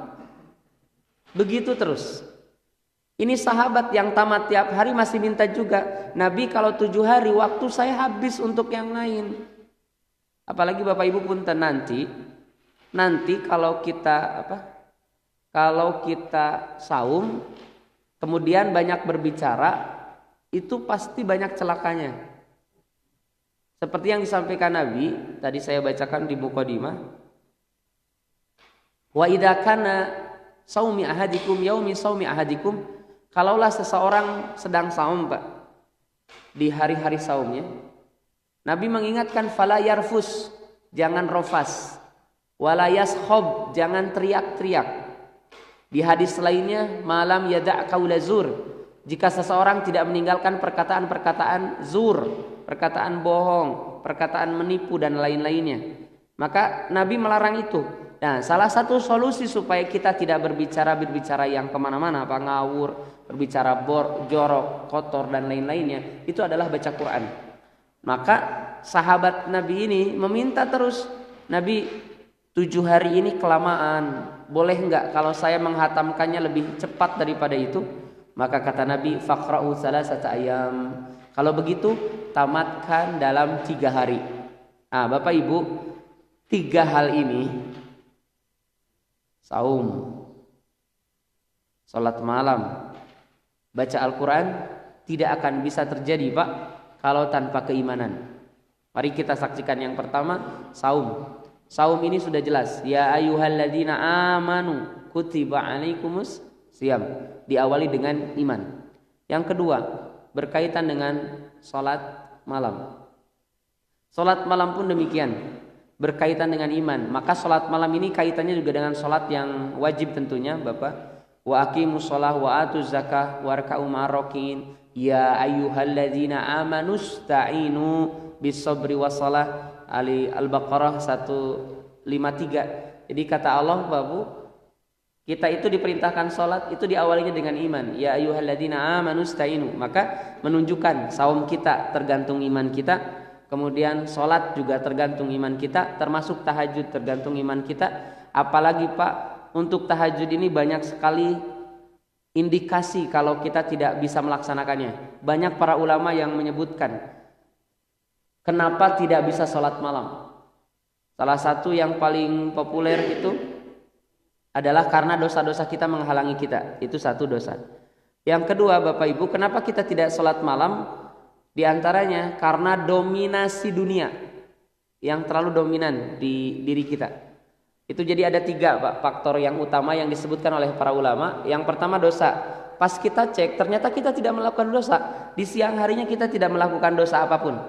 Begitu terus. Ini sahabat yang tamat tiap hari masih minta juga, Nabi kalau 7 hari waktu saya habis untuk yang lain. Apalagi Bapak Ibu punten, nanti kalau kita saum kemudian banyak berbicara, itu pasti banyak celakanya. Seperti yang disampaikan Nabi, tadi saya bacakan di Muqaddimah. Wa idza kana saumi ahadikum yaumi saumi ahadikum, kalaulah seseorang sedang saum Pak, di hari-hari saumnya, Nabi mengingatkan fala yarfus, jangan rofas, wala yaskhab, jangan teriak-teriak. Di hadis lainnya, malam yada' qaula zur, jika seseorang tidak meninggalkan perkataan-perkataan zur, perkataan bohong, perkataan menipu dan lain-lainnya, maka Nabi melarang itu. Nah, salah satu solusi supaya kita tidak berbicara yang kemana-mana, apa ngawur, berbicara jorok, kotor dan lain-lainnya, itu adalah baca Quran. Maka sahabat Nabi ini meminta terus, Nabi 7 hari ini kelamaan, boleh enggak kalau saya menghatamkannya lebih cepat daripada itu? Maka kata Nabi, faqra'u salasata ayam. Kalau begitu tamatkan dalam 3 hari. Nah, Bapak Ibu, 3 hal ini, saum, salat malam, baca Al-Quran, tidak akan bisa terjadi Pak kalau tanpa keimanan. Mari kita saksikan yang pertama, saum. Saum ini sudah jelas, ya ayyuhalladzina amanu kutiba alaikumus siyam, diawali dengan iman. Yang kedua, berkaitan dengan salat malam. Salat malam pun demikian, berkaitan dengan iman. Maka salat malam ini kaitannya juga dengan salat yang wajib tentunya Bapak. Wa aqimus shalah wa atuz zakah warka'u ma'arrakin. Ya ayyuhalladzina amanusta'inu bis-sabri was-shalah. Ali Al-Baqarah 153. Jadi kata Allah Bapak, kita itu diperintahkan salat itu diawalinya dengan iman. Ya ayyuhalladzina amanusta'inu. Maka menunjukkan saum kita tergantung iman kita. Kemudian sholat juga tergantung iman kita, termasuk tahajud tergantung iman kita. Apalagi Pak, untuk tahajud ini banyak sekali indikasi kalau kita tidak bisa melaksanakannya. Banyak para ulama yang menyebutkan kenapa tidak bisa sholat malam. Salah satu yang paling populer itu adalah karena dosa-dosa kita menghalangi kita. Itu satu dosa. Yang kedua Bapak Ibu, kenapa kita tidak sholat malam? Di antaranya karena dominasi dunia yang terlalu dominan di diri kita. Itu jadi ada 3 Pak, faktor yang utama yang disebutkan oleh para ulama. Yang pertama dosa. Pas kita cek ternyata kita tidak melakukan dosa. Di siang harinya kita tidak melakukan dosa apapun.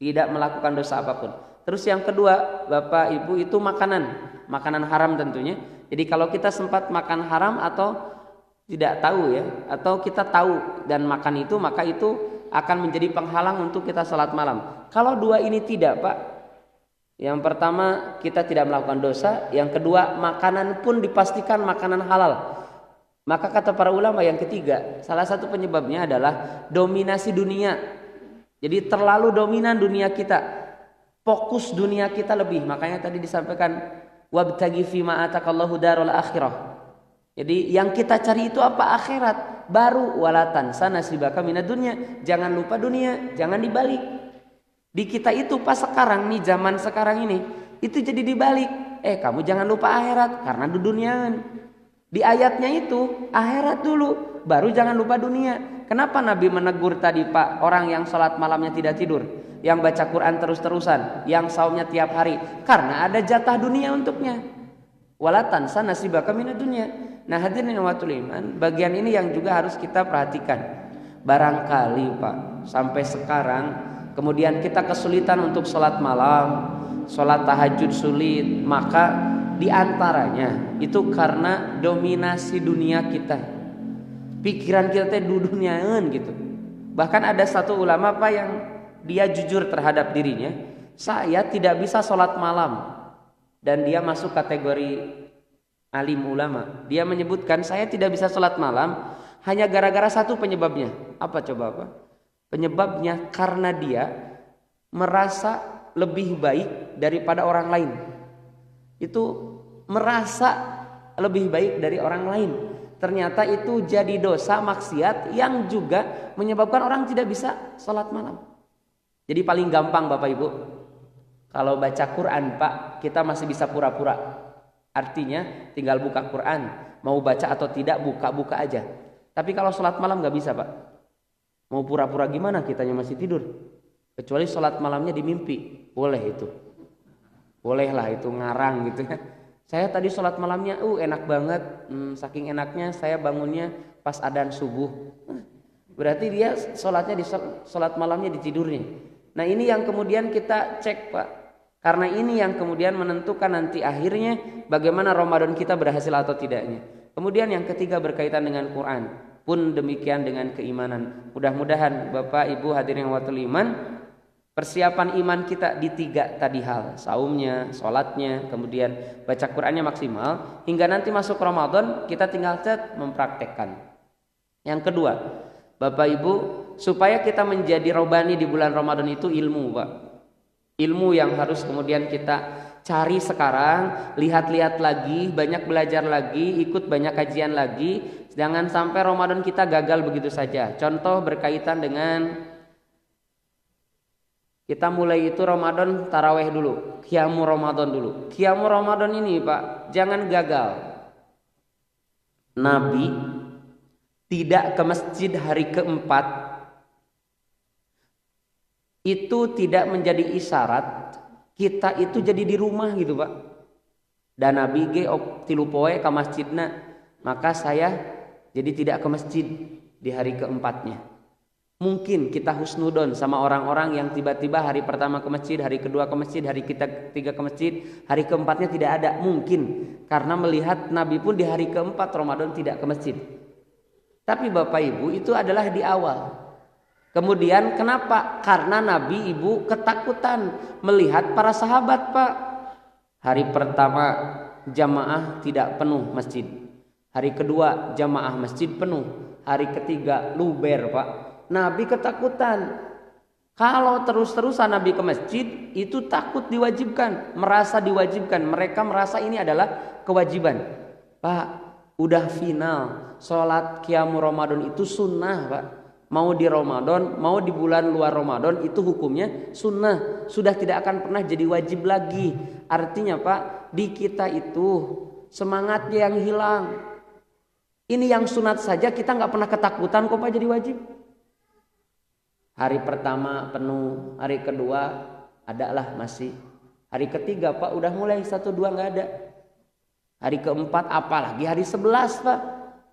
Tidak melakukan dosa apapun. Terus yang kedua Bapak Ibu itu makanan. Makanan haram tentunya. Jadi kalau kita sempat makan haram atau tidak tahu ya, atau kita tahu dan makan itu, maka itu akan menjadi penghalang untuk kita sholat malam. Kalau 2 ini tidak Pak, yang pertama kita tidak melakukan dosa, yang kedua makanan pun dipastikan makanan halal. Maka kata para ulama yang ketiga, salah satu penyebabnya adalah dominasi dunia. Jadi terlalu dominan dunia kita, fokus dunia kita lebih. Makanya tadi disampaikan wabtaghi fima atakallahu darul akhirah. Jadi yang kita cari itu apa? Akhirat. Baru walatan sana sibaka minad dunya. Jangan lupa dunia, jangan dibalik. Di kita itu pas sekarang nih, zaman sekarang ini, itu jadi dibalik. Kamu jangan lupa akhirat karena duniaan. Di ayatnya itu akhirat dulu, baru jangan lupa dunia. Kenapa Nabi menegur tadi Pak orang yang sholat malamnya tidak tidur, yang baca Quran terus-terusan, yang saumnya tiap hari? Karena ada jatah dunia untuknya. Walatan sana sibaka minad dunya. Nah hadirin watul iman, bagian ini yang juga harus kita perhatikan. Barangkali Pak, sampai sekarang kemudian kita kesulitan untuk sholat malam, sholat tahajud sulit. Maka diantaranya itu karena dominasi dunia kita. Pikiran kita di duniaan gitu. Bahkan ada satu ulama Pak yang dia jujur terhadap dirinya, saya tidak bisa sholat malam. Dan dia masuk kategori alim ulama. Dia menyebutkan saya tidak bisa sholat malam hanya gara-gara satu penyebabnya. Apa coba apa? Penyebabnya karena dia merasa lebih baik daripada orang lain. Itu merasa lebih baik dari orang lain. Ternyata itu jadi dosa maksiat yang juga menyebabkan orang tidak bisa sholat malam. Jadi paling gampang Bapak Ibu, kalau baca Quran Pak, kita masih bisa pura-pura. Artinya tinggal buka Quran, mau baca atau tidak buka-buka aja. Tapi kalau sholat malam gak bisa Pak. Mau pura-pura gimana, kitanya masih tidur. Kecuali sholat malamnya di mimpi, boleh itu. Bolehlah itu ngarang gitu ya. Saya tadi sholat malamnya enak banget, saking enaknya saya bangunnya pas adzan subuh. Berarti dia sholatnya di sholat malamnya di tidurnya. Nah ini yang kemudian kita cek Pak. Karena ini yang kemudian menentukan nanti akhirnya bagaimana Ramadan kita berhasil atau tidaknya. Kemudian yang ketiga berkaitan dengan Quran. Pun demikian dengan keimanan. Mudah-mudahan Bapak Ibu hadirin watul iman, persiapan iman kita di 3 tadi hal, saumnya, sholatnya, kemudian baca Qur'annya maksimal, hingga nanti masuk Ramadan kita tinggal mempraktekkan. Yang kedua, Bapak Ibu, supaya kita menjadi robani di bulan Ramadan itu ilmu, Pak. Ilmu yang harus kemudian kita cari sekarang, lihat-lihat lagi, banyak belajar lagi, ikut banyak kajian lagi. Jangan sampai Ramadan kita gagal begitu saja. Contoh berkaitan dengan kita mulai itu Ramadan taraweh dulu, Qiyamu Ramadan dulu. Qiyamu Ramadan ini Pak, jangan gagal. Nabi tidak ke masjid hari keempat, itu tidak menjadi isyarat kita itu jadi di rumah gitu Pak. Dan Nabi ge tilu poe ke masjidna, maka saya jadi tidak ke masjid di hari keempatnya. Mungkin kita husnudon sama orang-orang yang tiba-tiba hari pertama ke masjid, hari kedua ke masjid, hari ketiga ke masjid, hari keempatnya tidak ada. Mungkin karena melihat Nabi pun di hari keempat Ramadan tidak ke masjid. Tapi Bapak Ibu itu adalah di awal. Kemudian kenapa? Karena Nabi Ibu ketakutan melihat para sahabat Pak. Hari pertama jamaah tidak penuh masjid. Hari kedua jamaah masjid penuh. Hari ketiga luber Pak. Nabi ketakutan. Kalau terus-terusan Nabi ke masjid itu takut diwajibkan, merasa diwajibkan. Mereka merasa ini adalah kewajiban. Pak, udah final. Sholat Qiyamu Ramadan itu sunnah Pak. Mau di Ramadan, mau di bulan luar Ramadan itu hukumnya sunnah. Sudah tidak akan pernah jadi wajib lagi. Artinya Pak, di kita itu semangatnya yang hilang. Ini yang sunat saja kita nggak pernah ketakutan kok Pak jadi wajib. Hari pertama penuh, hari kedua adalah masih. Hari ketiga Pak udah mulai 1-2 nggak ada. Hari keempat apalagi hari 11 Pak.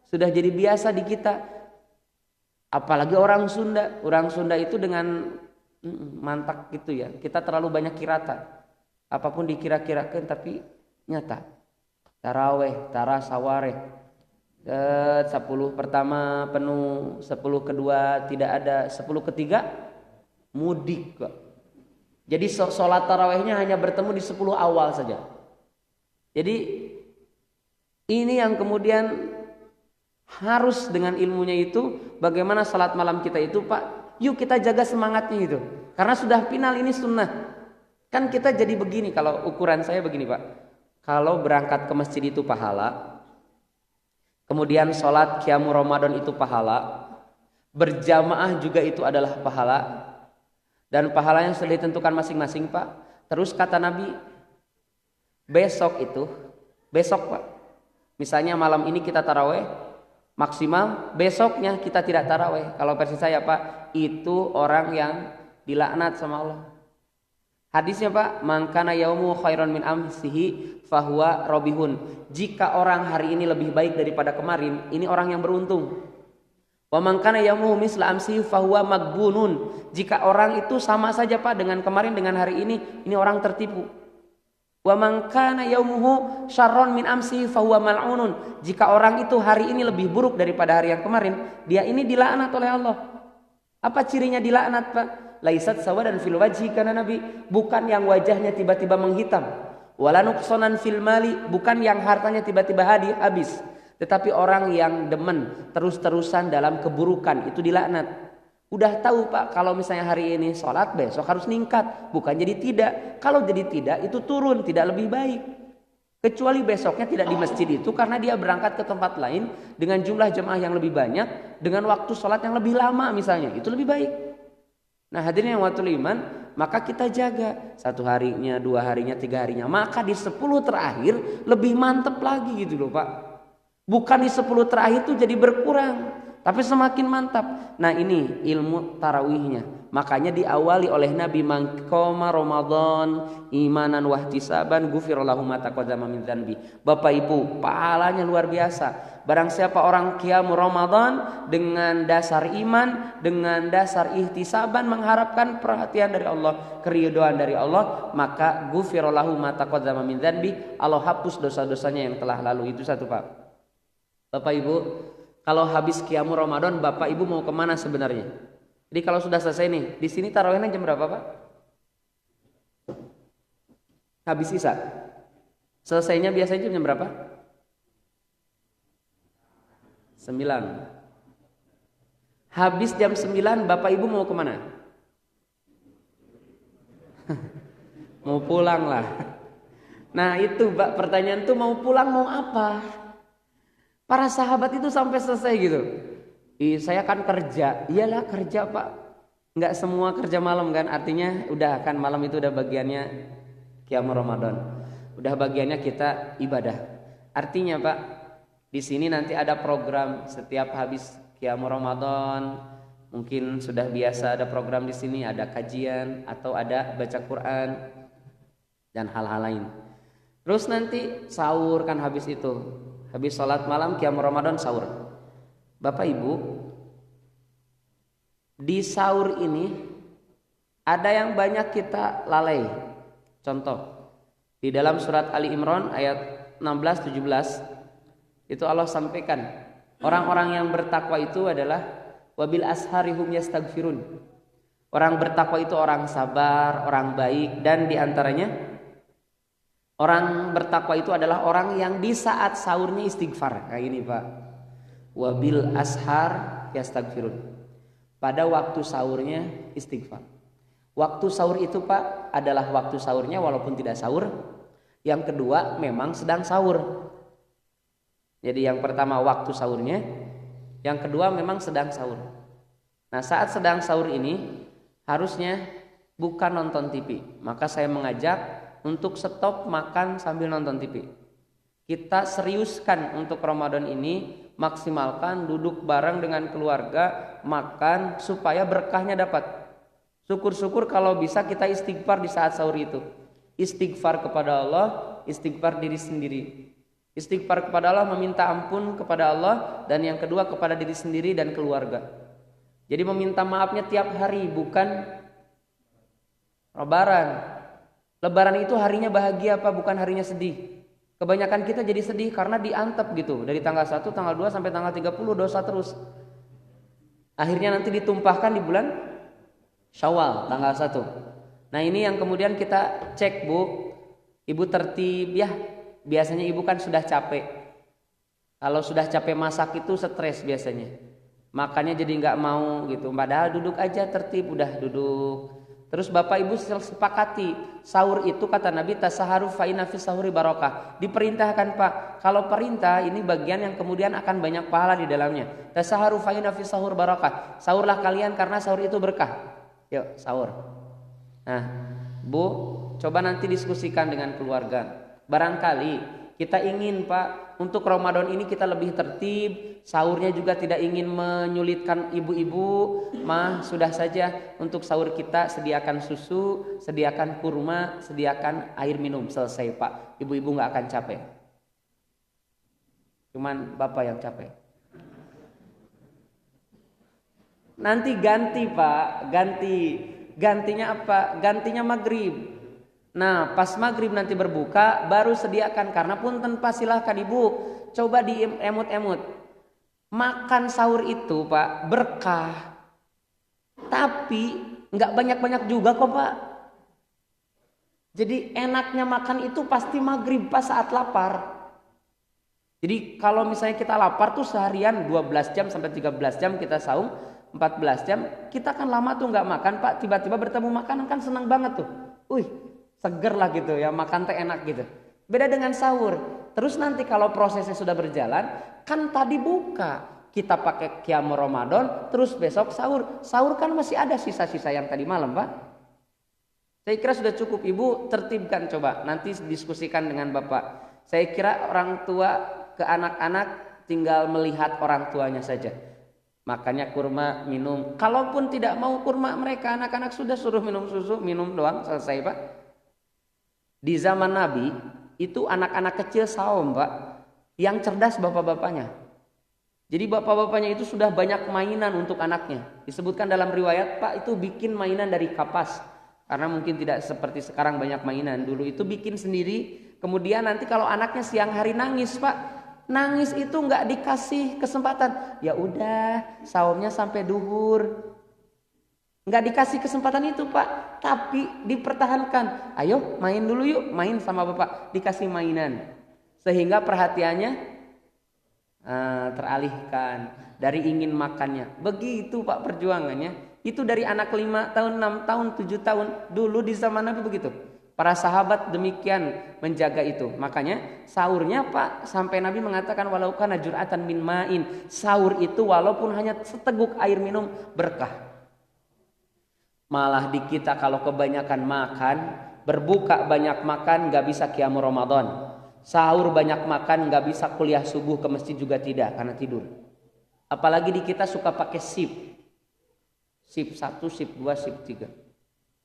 Sudah jadi biasa di kita. Apalagi orang Sunda. Orang Sunda itu dengan mantak gitu ya. Kita terlalu banyak kiratan. Apapun dikira-kirakan tapi nyata. Taraweh, tarasawareh. 10 pertama penuh, 10 kedua tidak ada, 10 ketiga mudik Pak. Jadi sholat tarawehnya hanya bertemu di 10 awal saja. Jadi ini yang kemudian harus dengan ilmunya itu bagaimana salat malam kita itu Pak. Yuk kita jaga semangatnya itu. Karena sudah final ini sunnah. Kan kita jadi begini, kalau ukuran saya begini Pak. Kalau berangkat ke masjid itu pahala. Kemudian sholat Qiyamu Ramadan itu pahala. Berjamaah juga itu adalah pahala. Dan pahalanya sudah ditentukan masing-masing Pak. Terus kata Nabi, besok Pak. Misalnya malam ini kita taraweh, maksimal besoknya kita tidak taraweh. Kalau versi saya Pak, itu orang yang dilaknat sama Allah. Hadisnya Pak, man kana yaumu khairan min amsihi fahuwa robihun. Jika orang hari ini lebih baik daripada kemarin, ini orang yang beruntung. Wa man kana yaumu misla amsihi fahuwa magbunun. Jika orang itu sama saja Pak dengan kemarin dengan hari ini orang tertipu. Wa man kana yaumuhu syarron min amsihi fahuwa mal'unun. Jika orang itu hari ini lebih buruk daripada hari yang kemarin, dia ini dilaknat oleh Allah. Apa cirinya dilaknat Pak? Laisat sawadan fil wajhi, karena Nabi bukan yang wajahnya tiba-tiba menghitam, wala nuqsanan fil mali, bukan yang hartanya tiba-tiba habis, tetapi orang yang demen terus-terusan dalam keburukan itu dilaknat. Udah tahu Pak, kalau misalnya hari ini sholat besok harus ningkat, bukan jadi tidak. Kalau jadi tidak itu turun, tidak lebih baik. Kecuali besoknya tidak di masjid itu karena dia berangkat ke tempat lain dengan jumlah jemaah yang lebih banyak, dengan waktu sholat yang lebih lama misalnya, itu lebih baik. Nah hadirin yang watul iman, maka kita jaga 1 harinya, 2 harinya, 3 harinya. Maka di 10 terakhir lebih mantep lagi gitu loh Pak. Bukan di 10 terakhir itu jadi berkurang, tapi semakin mantap. Nah ini ilmu tarawihnya. Makanya diawali oleh Nabi, man qoma Ramadan imanan wahtisaban ghufirallahu ma taqaddama min dzanbi. Bapak Ibu, pahalanya luar biasa. Barang siapa orang Qiyamu Ramadan dengan dasar iman, dengan dasar ihtisaban, mengharapkan perhatian dari Allah, keridhaan dari Allah, maka ghufirallahu ma taqaddama min dzanbi. Allah hapus dosa-dosanya yang telah lalu. Itu satu Pak. Bapak Ibu, kalau habis Qiyamu Ramadan, Bapak Ibu mau kemana sebenarnya? Jadi kalau sudah selesai nih, di sini tarawihnya jam berapa Pak? habis isya. Selesainya biasanya jam berapa? 9. Habis jam 9 Bapak Ibu mau kemana? Mau pulang lah. Nah itu Pak, pertanyaan tuh mau pulang mau apa? Para sahabat itu sampai selesai gitu. Saya kan kerja. Iyalah kerja Pak. Nggak semua kerja malam kan. Artinya udah kan malam itu udah bagiannya Qiyam Ramadan. Udah bagiannya kita ibadah. Artinya Pak, di sini nanti ada program setiap habis Qiyam Ramadan. Mungkin sudah biasa ada program di sini, ada kajian atau ada baca Quran dan hal-hal lain. Terus nanti sahur kan habis itu. Habis sholat malam Qiyam Ramadan sahur. Bapak Ibu, di sahur ini ada yang banyak kita lalai. Contoh, di dalam surat Ali Imran ayat 16-17 itu Allah sampaikan orang-orang yang bertakwa itu adalah wabil asharihum yastaghfirun. Orang bertakwa itu orang sabar, orang baik, dan diantaranya orang bertakwa itu adalah orang yang di saat sahurnya istighfar. Kayak ini Pak. Wabil ashar yastaghfirun. Pada waktu sahurnya istighfar. Waktu sahur itu Pak adalah waktu sahurnya walaupun tidak sahur. Yang kedua memang sedang sahur. Jadi yang pertama waktu sahurnya, yang kedua memang sedang sahur. Nah saat sedang sahur ini harusnya bukan nonton TV. Maka saya mengajak untuk stop makan sambil nonton TV. Kita seriuskan untuk Ramadan ini, maksimalkan duduk bareng dengan keluarga, makan supaya berkahnya dapat. Syukur-syukur kalau bisa kita istighfar di saat sahur itu. Istighfar kepada Allah, istighfar diri sendiri. Istighfar kepada Allah, meminta ampun kepada Allah, dan yang kedua kepada diri sendiri dan keluarga. Jadi meminta maafnya tiap hari, bukan Lebaran. Lebaran itu harinya bahagia apa? Bukan harinya sedih. Kebanyakan kita jadi sedih karena diantep gitu. Dari tanggal 1, tanggal 2 sampai tanggal 30 dosa terus. Akhirnya nanti ditumpahkan di bulan Syawal tanggal 1. Nah ini yang kemudian kita cek Bu. Ibu tertib ya. Biasanya ibu kan sudah capek. Kalau sudah capek masak itu stres biasanya. Makannya jadi nggak mau gitu. Padahal duduk aja tertib, udah duduk. Terus Bapak Ibu sepakati sahur itu kata Nabi tasaharu fa inna fis sahuri barokah. Diperintahkan Pak. Kalau perintah ini bagian yang kemudian akan banyak pahala di dalamnya. Tasaharu fa inna fis sahur barokah. Sahurlah kalian karena sahur itu berkah. Yuk sahur. Nah Bu, coba nanti diskusikan dengan keluarga. Barangkali kita ingin Pak untuk Ramadan ini kita lebih tertib, sahurnya juga tidak ingin menyulitkan ibu-ibu. Mah sudah saja untuk sahur kita sediakan susu, sediakan kurma, sediakan air minum, selesai Pak. Ibu-ibu nggak akan capek. Cuman Bapak yang capek. Nanti ganti Pak, gantinya apa? Gantinya maghrib. Nah pas maghrib nanti berbuka baru sediakan, karena pun tanpa silahkan Ibu coba diemut-emut. Makan sahur itu Pak berkah, tapi nggak banyak-banyak juga kok Pak. Jadi enaknya makan itu pasti maghrib pas saat lapar. Jadi kalau misalnya kita lapar tuh seharian 12 jam sampai 13 jam kita saum, 14 jam kita kan lama tuh nggak makan Pak. Tiba-tiba bertemu makanan kan senang banget tuh. Seger lah gitu ya, makan teh enak gitu. Beda dengan sahur. Terus nanti kalau prosesnya sudah berjalan, kan tadi buka, kita pakai Qiyam Ramadan, terus besok sahur. Sahur kan masih ada sisa-sisa yang tadi malam Pak. Saya kira sudah cukup. Ibu tertibkan coba, nanti diskusikan dengan Bapak. Saya kira orang tua ke anak-anak tinggal melihat orang tuanya saja. Makanya kurma, minum. Kalaupun tidak mau kurma mereka, anak-anak sudah suruh minum susu, minum doang, selesai Pak. Di zaman Nabi itu anak-anak kecil saum Pak, yang cerdas bapak-bapaknya. Jadi bapak-bapaknya itu sudah banyak mainan untuk anaknya. Disebutkan dalam riwayat Pak itu bikin mainan dari kapas. Karena mungkin tidak seperti sekarang banyak mainan. Dulu itu bikin sendiri. Kemudian nanti kalau anaknya siang hari nangis Pak, nangis itu nggak dikasih kesempatan. Ya udah saumnya sampai duhur. Nggak dikasih kesempatan itu Pak, tapi dipertahankan. Ayo main dulu yuk, main sama Bapak, dikasih mainan. Sehingga perhatiannya teralihkan dari ingin makannya. Begitu Pak perjuangannya. Itu dari anak 5 tahun, 6 tahun, 7 tahun. Dulu di zaman Nabi begitu. Para sahabat demikian menjaga itu. Makanya sahurnya Pak, sampai Nabi mengatakan walau kana jur'atan min ma'in. Sahur itu walaupun hanya seteguk air minum berkah. Malah di kita kalau kebanyakan makan, berbuka banyak makan gak bisa qiyamul Ramadan. Sahur banyak makan gak bisa kuliah subuh ke masjid juga tidak karena tidur. Apalagi di kita suka pakai shift. Shift 1, shift 2, shift 3.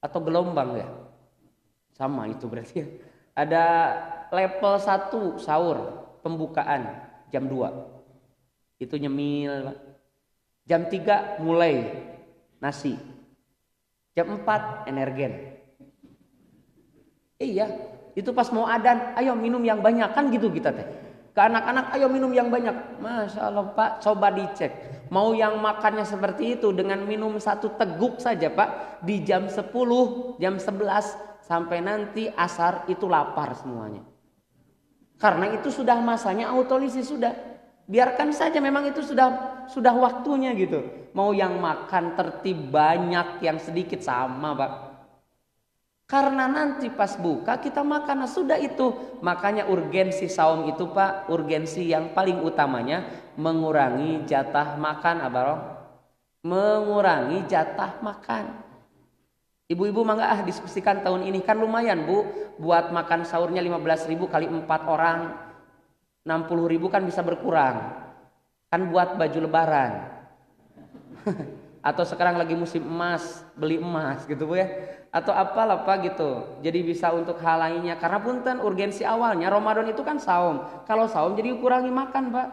Atau gelombang ya. Sama itu berarti ya. Ada level 1 sahur, pembukaan jam 2. Itu nyemil. Jam 3 mulai nasi. Jam 4 energen. Iya, itu pas mau adzan, ayo minum yang banyak kan gitu kita teh. Ke anak-anak ayo minum yang banyak. Masya Allah Pak, coba dicek. Mau yang makannya seperti itu dengan minum 1 teguk saja Pak, di jam 10, jam 11 sampai nanti asar itu lapar semuanya. Karena itu sudah masanya autolisis sudah. Biarkan saja memang itu sudah waktunya gitu. Mau yang makan tertib banyak, yang sedikit sama Pak. Karena nanti pas buka kita makan, nah sudah itu. Makanya urgensi saum itu Pak, urgensi yang paling utamanya mengurangi jatah makan Abarong. Mengurangi jatah makan. Ibu-ibu mangga diskusikan tahun ini kan lumayan Bu, buat makan sahurnya 15.000 kali 4 orang 60.000 kan bisa berkurang. Kan buat baju lebaran. Atau sekarang lagi musim emas, beli emas gitu Bu ya. Atau apalah Pak gitu. Jadi bisa untuk hal lainnya. Karena punten urgensi awalnya Ramadan itu kan saum. Kalau saum jadi kurangi makan Pak.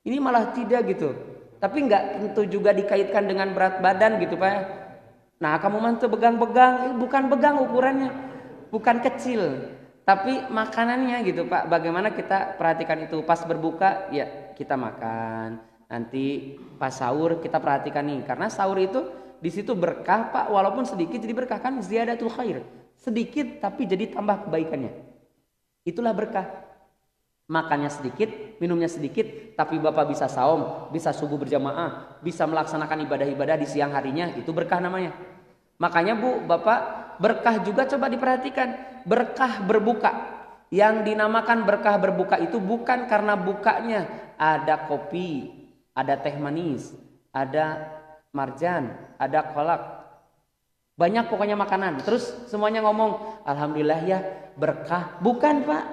Ini malah tidak gitu. Tapi nggak tentu juga dikaitkan dengan berat badan gitu Pak ya. Nah kamu mantu begang-begang, bukan begang ukurannya, bukan kecil, tapi makanannya gitu Pak. Bagaimana kita perhatikan itu pas berbuka ya kita makan, nanti pas sahur kita perhatikan nih, karena sahur itu di situ berkah Pak, walaupun sedikit jadi berkah kan ziyadatul khair, sedikit tapi jadi tambah kebaikannya, itulah berkah. Makannya sedikit, minumnya sedikit, tapi Bapak bisa saum, bisa subuh berjamaah, bisa melaksanakan ibadah-ibadah di siang harinya, itu berkah namanya. Makanya Bu, Bapak, berkah juga coba diperhatikan, berkah berbuka. Yang dinamakan berkah berbuka itu bukan karena bukanya ada kopi, ada teh manis, ada marjan, ada kolak. Banyak pokoknya makanan. Terus semuanya ngomong, alhamdulillah ya berkah. Bukan Pak.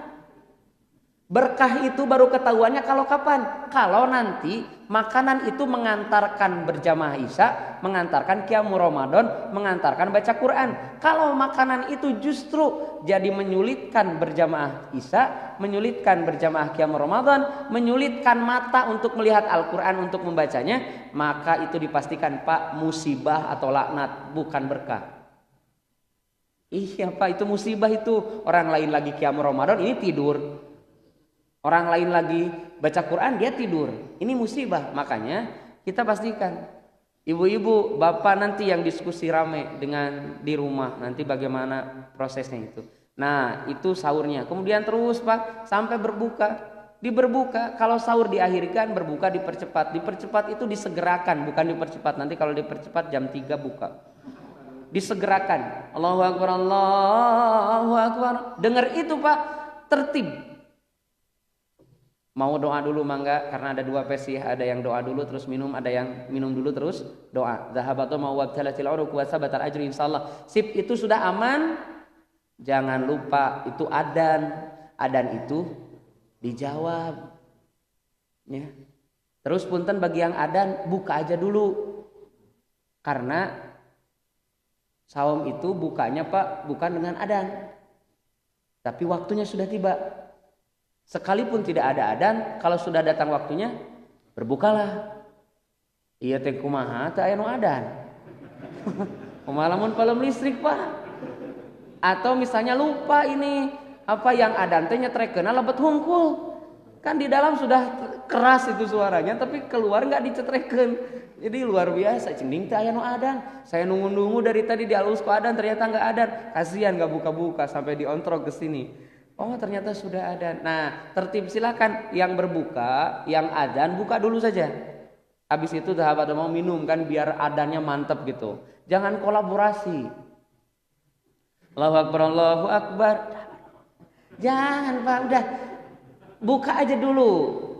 Berkah itu baru ketahuannya kalau kapan? Kalau nanti makanan itu mengantarkan berjamaah Isya, mengantarkan qiyamul Ramadan, mengantarkan baca Quran. Kalau makanan itu justru jadi menyulitkan berjamaah Isya, menyulitkan berjamaah qiyamul Ramadan, menyulitkan mata untuk melihat Al-Quran untuk membacanya, maka itu dipastikan Pak musibah atau laknat, bukan berkah. Iya Pak, itu musibah itu. Orang lain lagi qiyamul Ramadan, ini tidur. Orang lain lagi baca Quran, dia tidur. Ini musibah. Makanya kita pastikan. Ibu-ibu, bapak nanti yang diskusi rame dengan di rumah. Nanti bagaimana prosesnya itu. Nah itu sahurnya. Kemudian terus Pak sampai berbuka. Di berbuka, kalau sahur diakhirkan, berbuka dipercepat. Dipercepat itu disegerakan, bukan dipercepat. Nanti kalau dipercepat jam 3 buka. Disegerakan. Allahu Akbar, Allahu Akbar. Dengar itu Pak, tertib. Mau doa dulu mangga, karena ada 2 versi, ada yang doa dulu terus minum, ada yang minum dulu terus doa. Zahabatu ma wabtalatil uruq wa sabatal ajru insyaallah. Sip, itu sudah aman. Jangan lupa itu adzan. Adzan itu dijawab. Ya. Terus punten bagi yang adzan buka aja dulu. Karena saum itu bukanya Pak bukan dengan adzan. Tapi waktunya sudah tiba. Sekalipun tidak ada adzan, kalau sudah datang waktunya, berbukalah. Iya teh kumaha teh aya nu adzan. Kumaha lamun palem listrik Pak. Atau misalnya lupa ini apa yang adzan teh nyetrekeunna lebet hungkul. Kan di dalam sudah keras itu suaranya, tapi keluar nggak dicetrekan. Jadi luar biasa. Cending teh aya nu adan. Saya nunggu-nunggu dari tadi di alus ku adan, ternyata nggak adan. Kasihan nggak buka-buka sampai diontrok ke sini. Oh ternyata sudah adan. Nah tertib silakan yang berbuka, yang adan buka dulu saja. Habis itu sahabat mau minum kan biar adannya mantep gitu. Jangan kolaborasi. Allahu Akbar, Allahu Akbar. Jangan Pak, udah buka aja dulu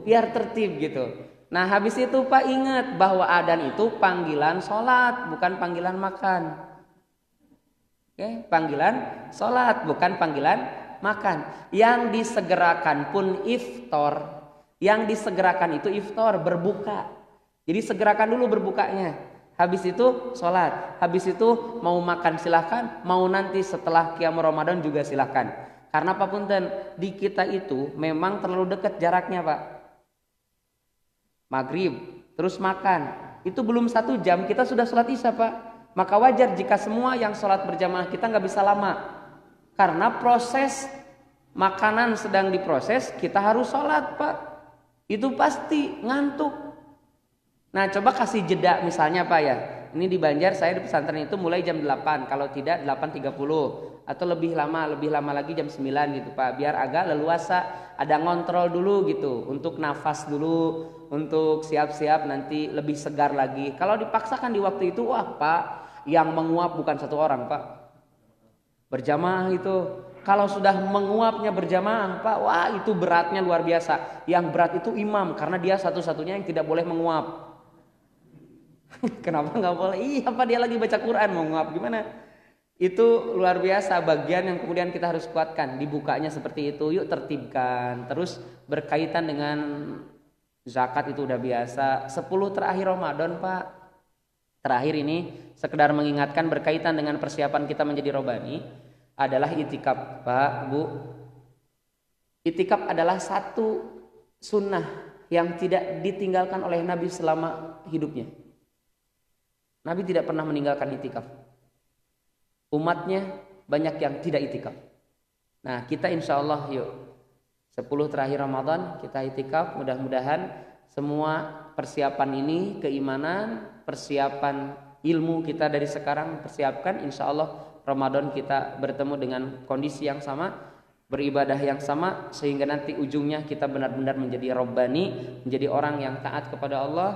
biar tertib gitu. Nah habis itu Pak ingat bahwa adzan itu panggilan sholat bukan panggilan makan. Oke, panggilan sholat bukan panggilan makan. Yang disegerakan pun iftar. Yang disegerakan itu iftar, berbuka. Jadi segerakan dulu berbukanya. Habis itu sholat. Habis itu mau makan silahkan. Mau nanti setelah qiyam Ramadan juga silahkan. Karena Pak Punten, di kita itu memang terlalu dekat jaraknya Pak. Maghrib, terus makan. Itu belum 1 jam kita sudah sholat isya Pak. Maka wajar jika semua yang sholat berjamaah kita nggak bisa lama. Karena proses makanan sedang diproses, kita harus sholat Pak. Itu pasti ngantuk. Nah coba kasih jeda misalnya Pak ya. Ini di Banjar saya di pesantren itu mulai jam 8. Kalau tidak 8.30. Atau lebih lama lagi jam 9 gitu Pak. Biar agak leluasa, ada ngontrol dulu gitu. Untuk nafas dulu, untuk siap-siap nanti lebih segar lagi. Kalau dipaksakan di waktu itu, wah Pak, yang menguap bukan 1 orang Pak. Berjamaah itu. Kalau sudah menguapnya berjamaah Pak, wah itu beratnya luar biasa. Yang berat itu imam, karena dia satu-satunya yang tidak boleh menguap. Kenapa nggak boleh? Iya Pak, dia lagi baca Quran mau nguap gimana? Itu luar biasa bagian yang kemudian kita harus kuatkan. Dibukanya seperti itu, yuk tertibkan. Terus berkaitan dengan zakat itu udah biasa. 10 terakhir Ramadan Pak. Terakhir ini sekedar mengingatkan berkaitan dengan persiapan kita menjadi robani adalah itikaf Pak, Bu. Itikaf adalah satu sunnah yang tidak ditinggalkan oleh Nabi selama hidupnya. Nabi tidak pernah meninggalkan itikaf. Umatnya banyak yang tidak itikaf. Nah kita insya Allah yuk 10 terakhir Ramadan kita itikaf. Mudah-mudahan semua persiapan ini, keimanan, persiapan ilmu kita dari sekarang persiapkan. Insya Allah Ramadan kita bertemu dengan kondisi yang sama, beribadah yang sama, sehingga nanti ujungnya kita benar-benar menjadi Rabbani, menjadi orang yang taat kepada Allah,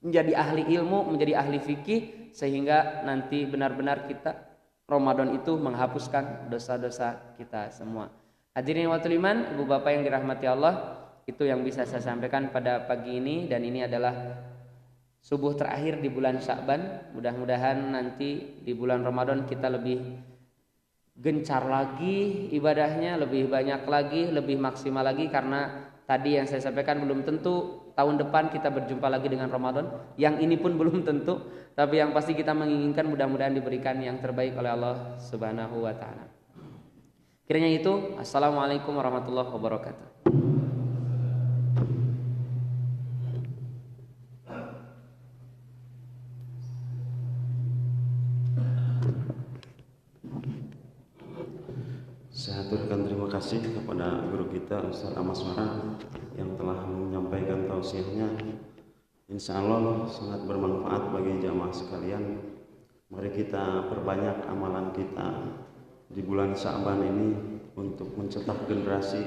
menjadi ahli ilmu, menjadi ahli fikih, sehingga nanti benar-benar kita Ramadan itu menghapuskan dosa-dosa kita semua. Hadirin wa iman, Ibu Bapak yang dirahmati Allah, itu yang bisa saya sampaikan pada pagi ini. Dan ini adalah subuh terakhir di bulan Sya'ban. Mudah-mudahan nanti di bulan Ramadan kita lebih gencar lagi ibadahnya, lebih banyak lagi, lebih maksimal lagi. Karena tadi yang saya sampaikan belum tentu tahun depan kita berjumpa lagi dengan Ramadan. Yang ini pun belum tentu. Tapi yang pasti kita menginginkan mudah-mudahan diberikan yang terbaik oleh Allah Subhanahu wa ta'ala. Kiranya itu. Assalamualaikum warahmatullahi wabarakatuh. Saya aturkan terima kasih kepada guru kita Ustaz Amas Mara yang telah menyampaikan tausiahnya. Insya Allah sangat bermanfaat bagi jamaah sekalian. Mari kita perbanyak amalan kita di bulan Sya'ban ini untuk mencetak generasi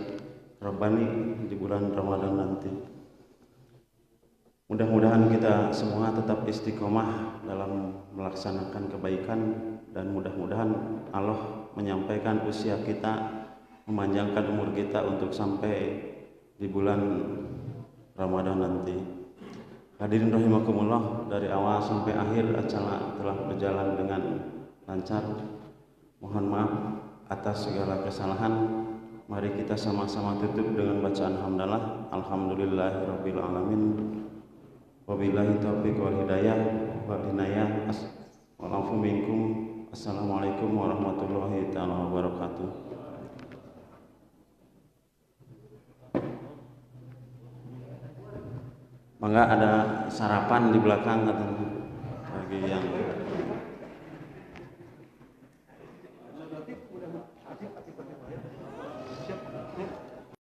Rabbani di bulan Ramadan nanti. Mudah-mudahan kita semua tetap istiqomah dalam melaksanakan kebaikan, dan mudah-mudahan Allah menyampaikan usia kita, memanjangkan umur kita untuk sampai di bulan Ramadan nanti. Hadirin rahimakumullah, dari awal sampai akhir acara telah berjalan dengan lancar. Mohon maaf atas segala kesalahan. Mari kita sama-sama tutup dengan bacaan hamdalah. Alhamdulillahirabbil alamin. Wabillahi taufiq wal hidayah wal hinayah. Wa'afu minkum. Assalamualaikum warahmatullahi taala wabarakatuh. Mangga ada sarapan di belakang katanya bagi yang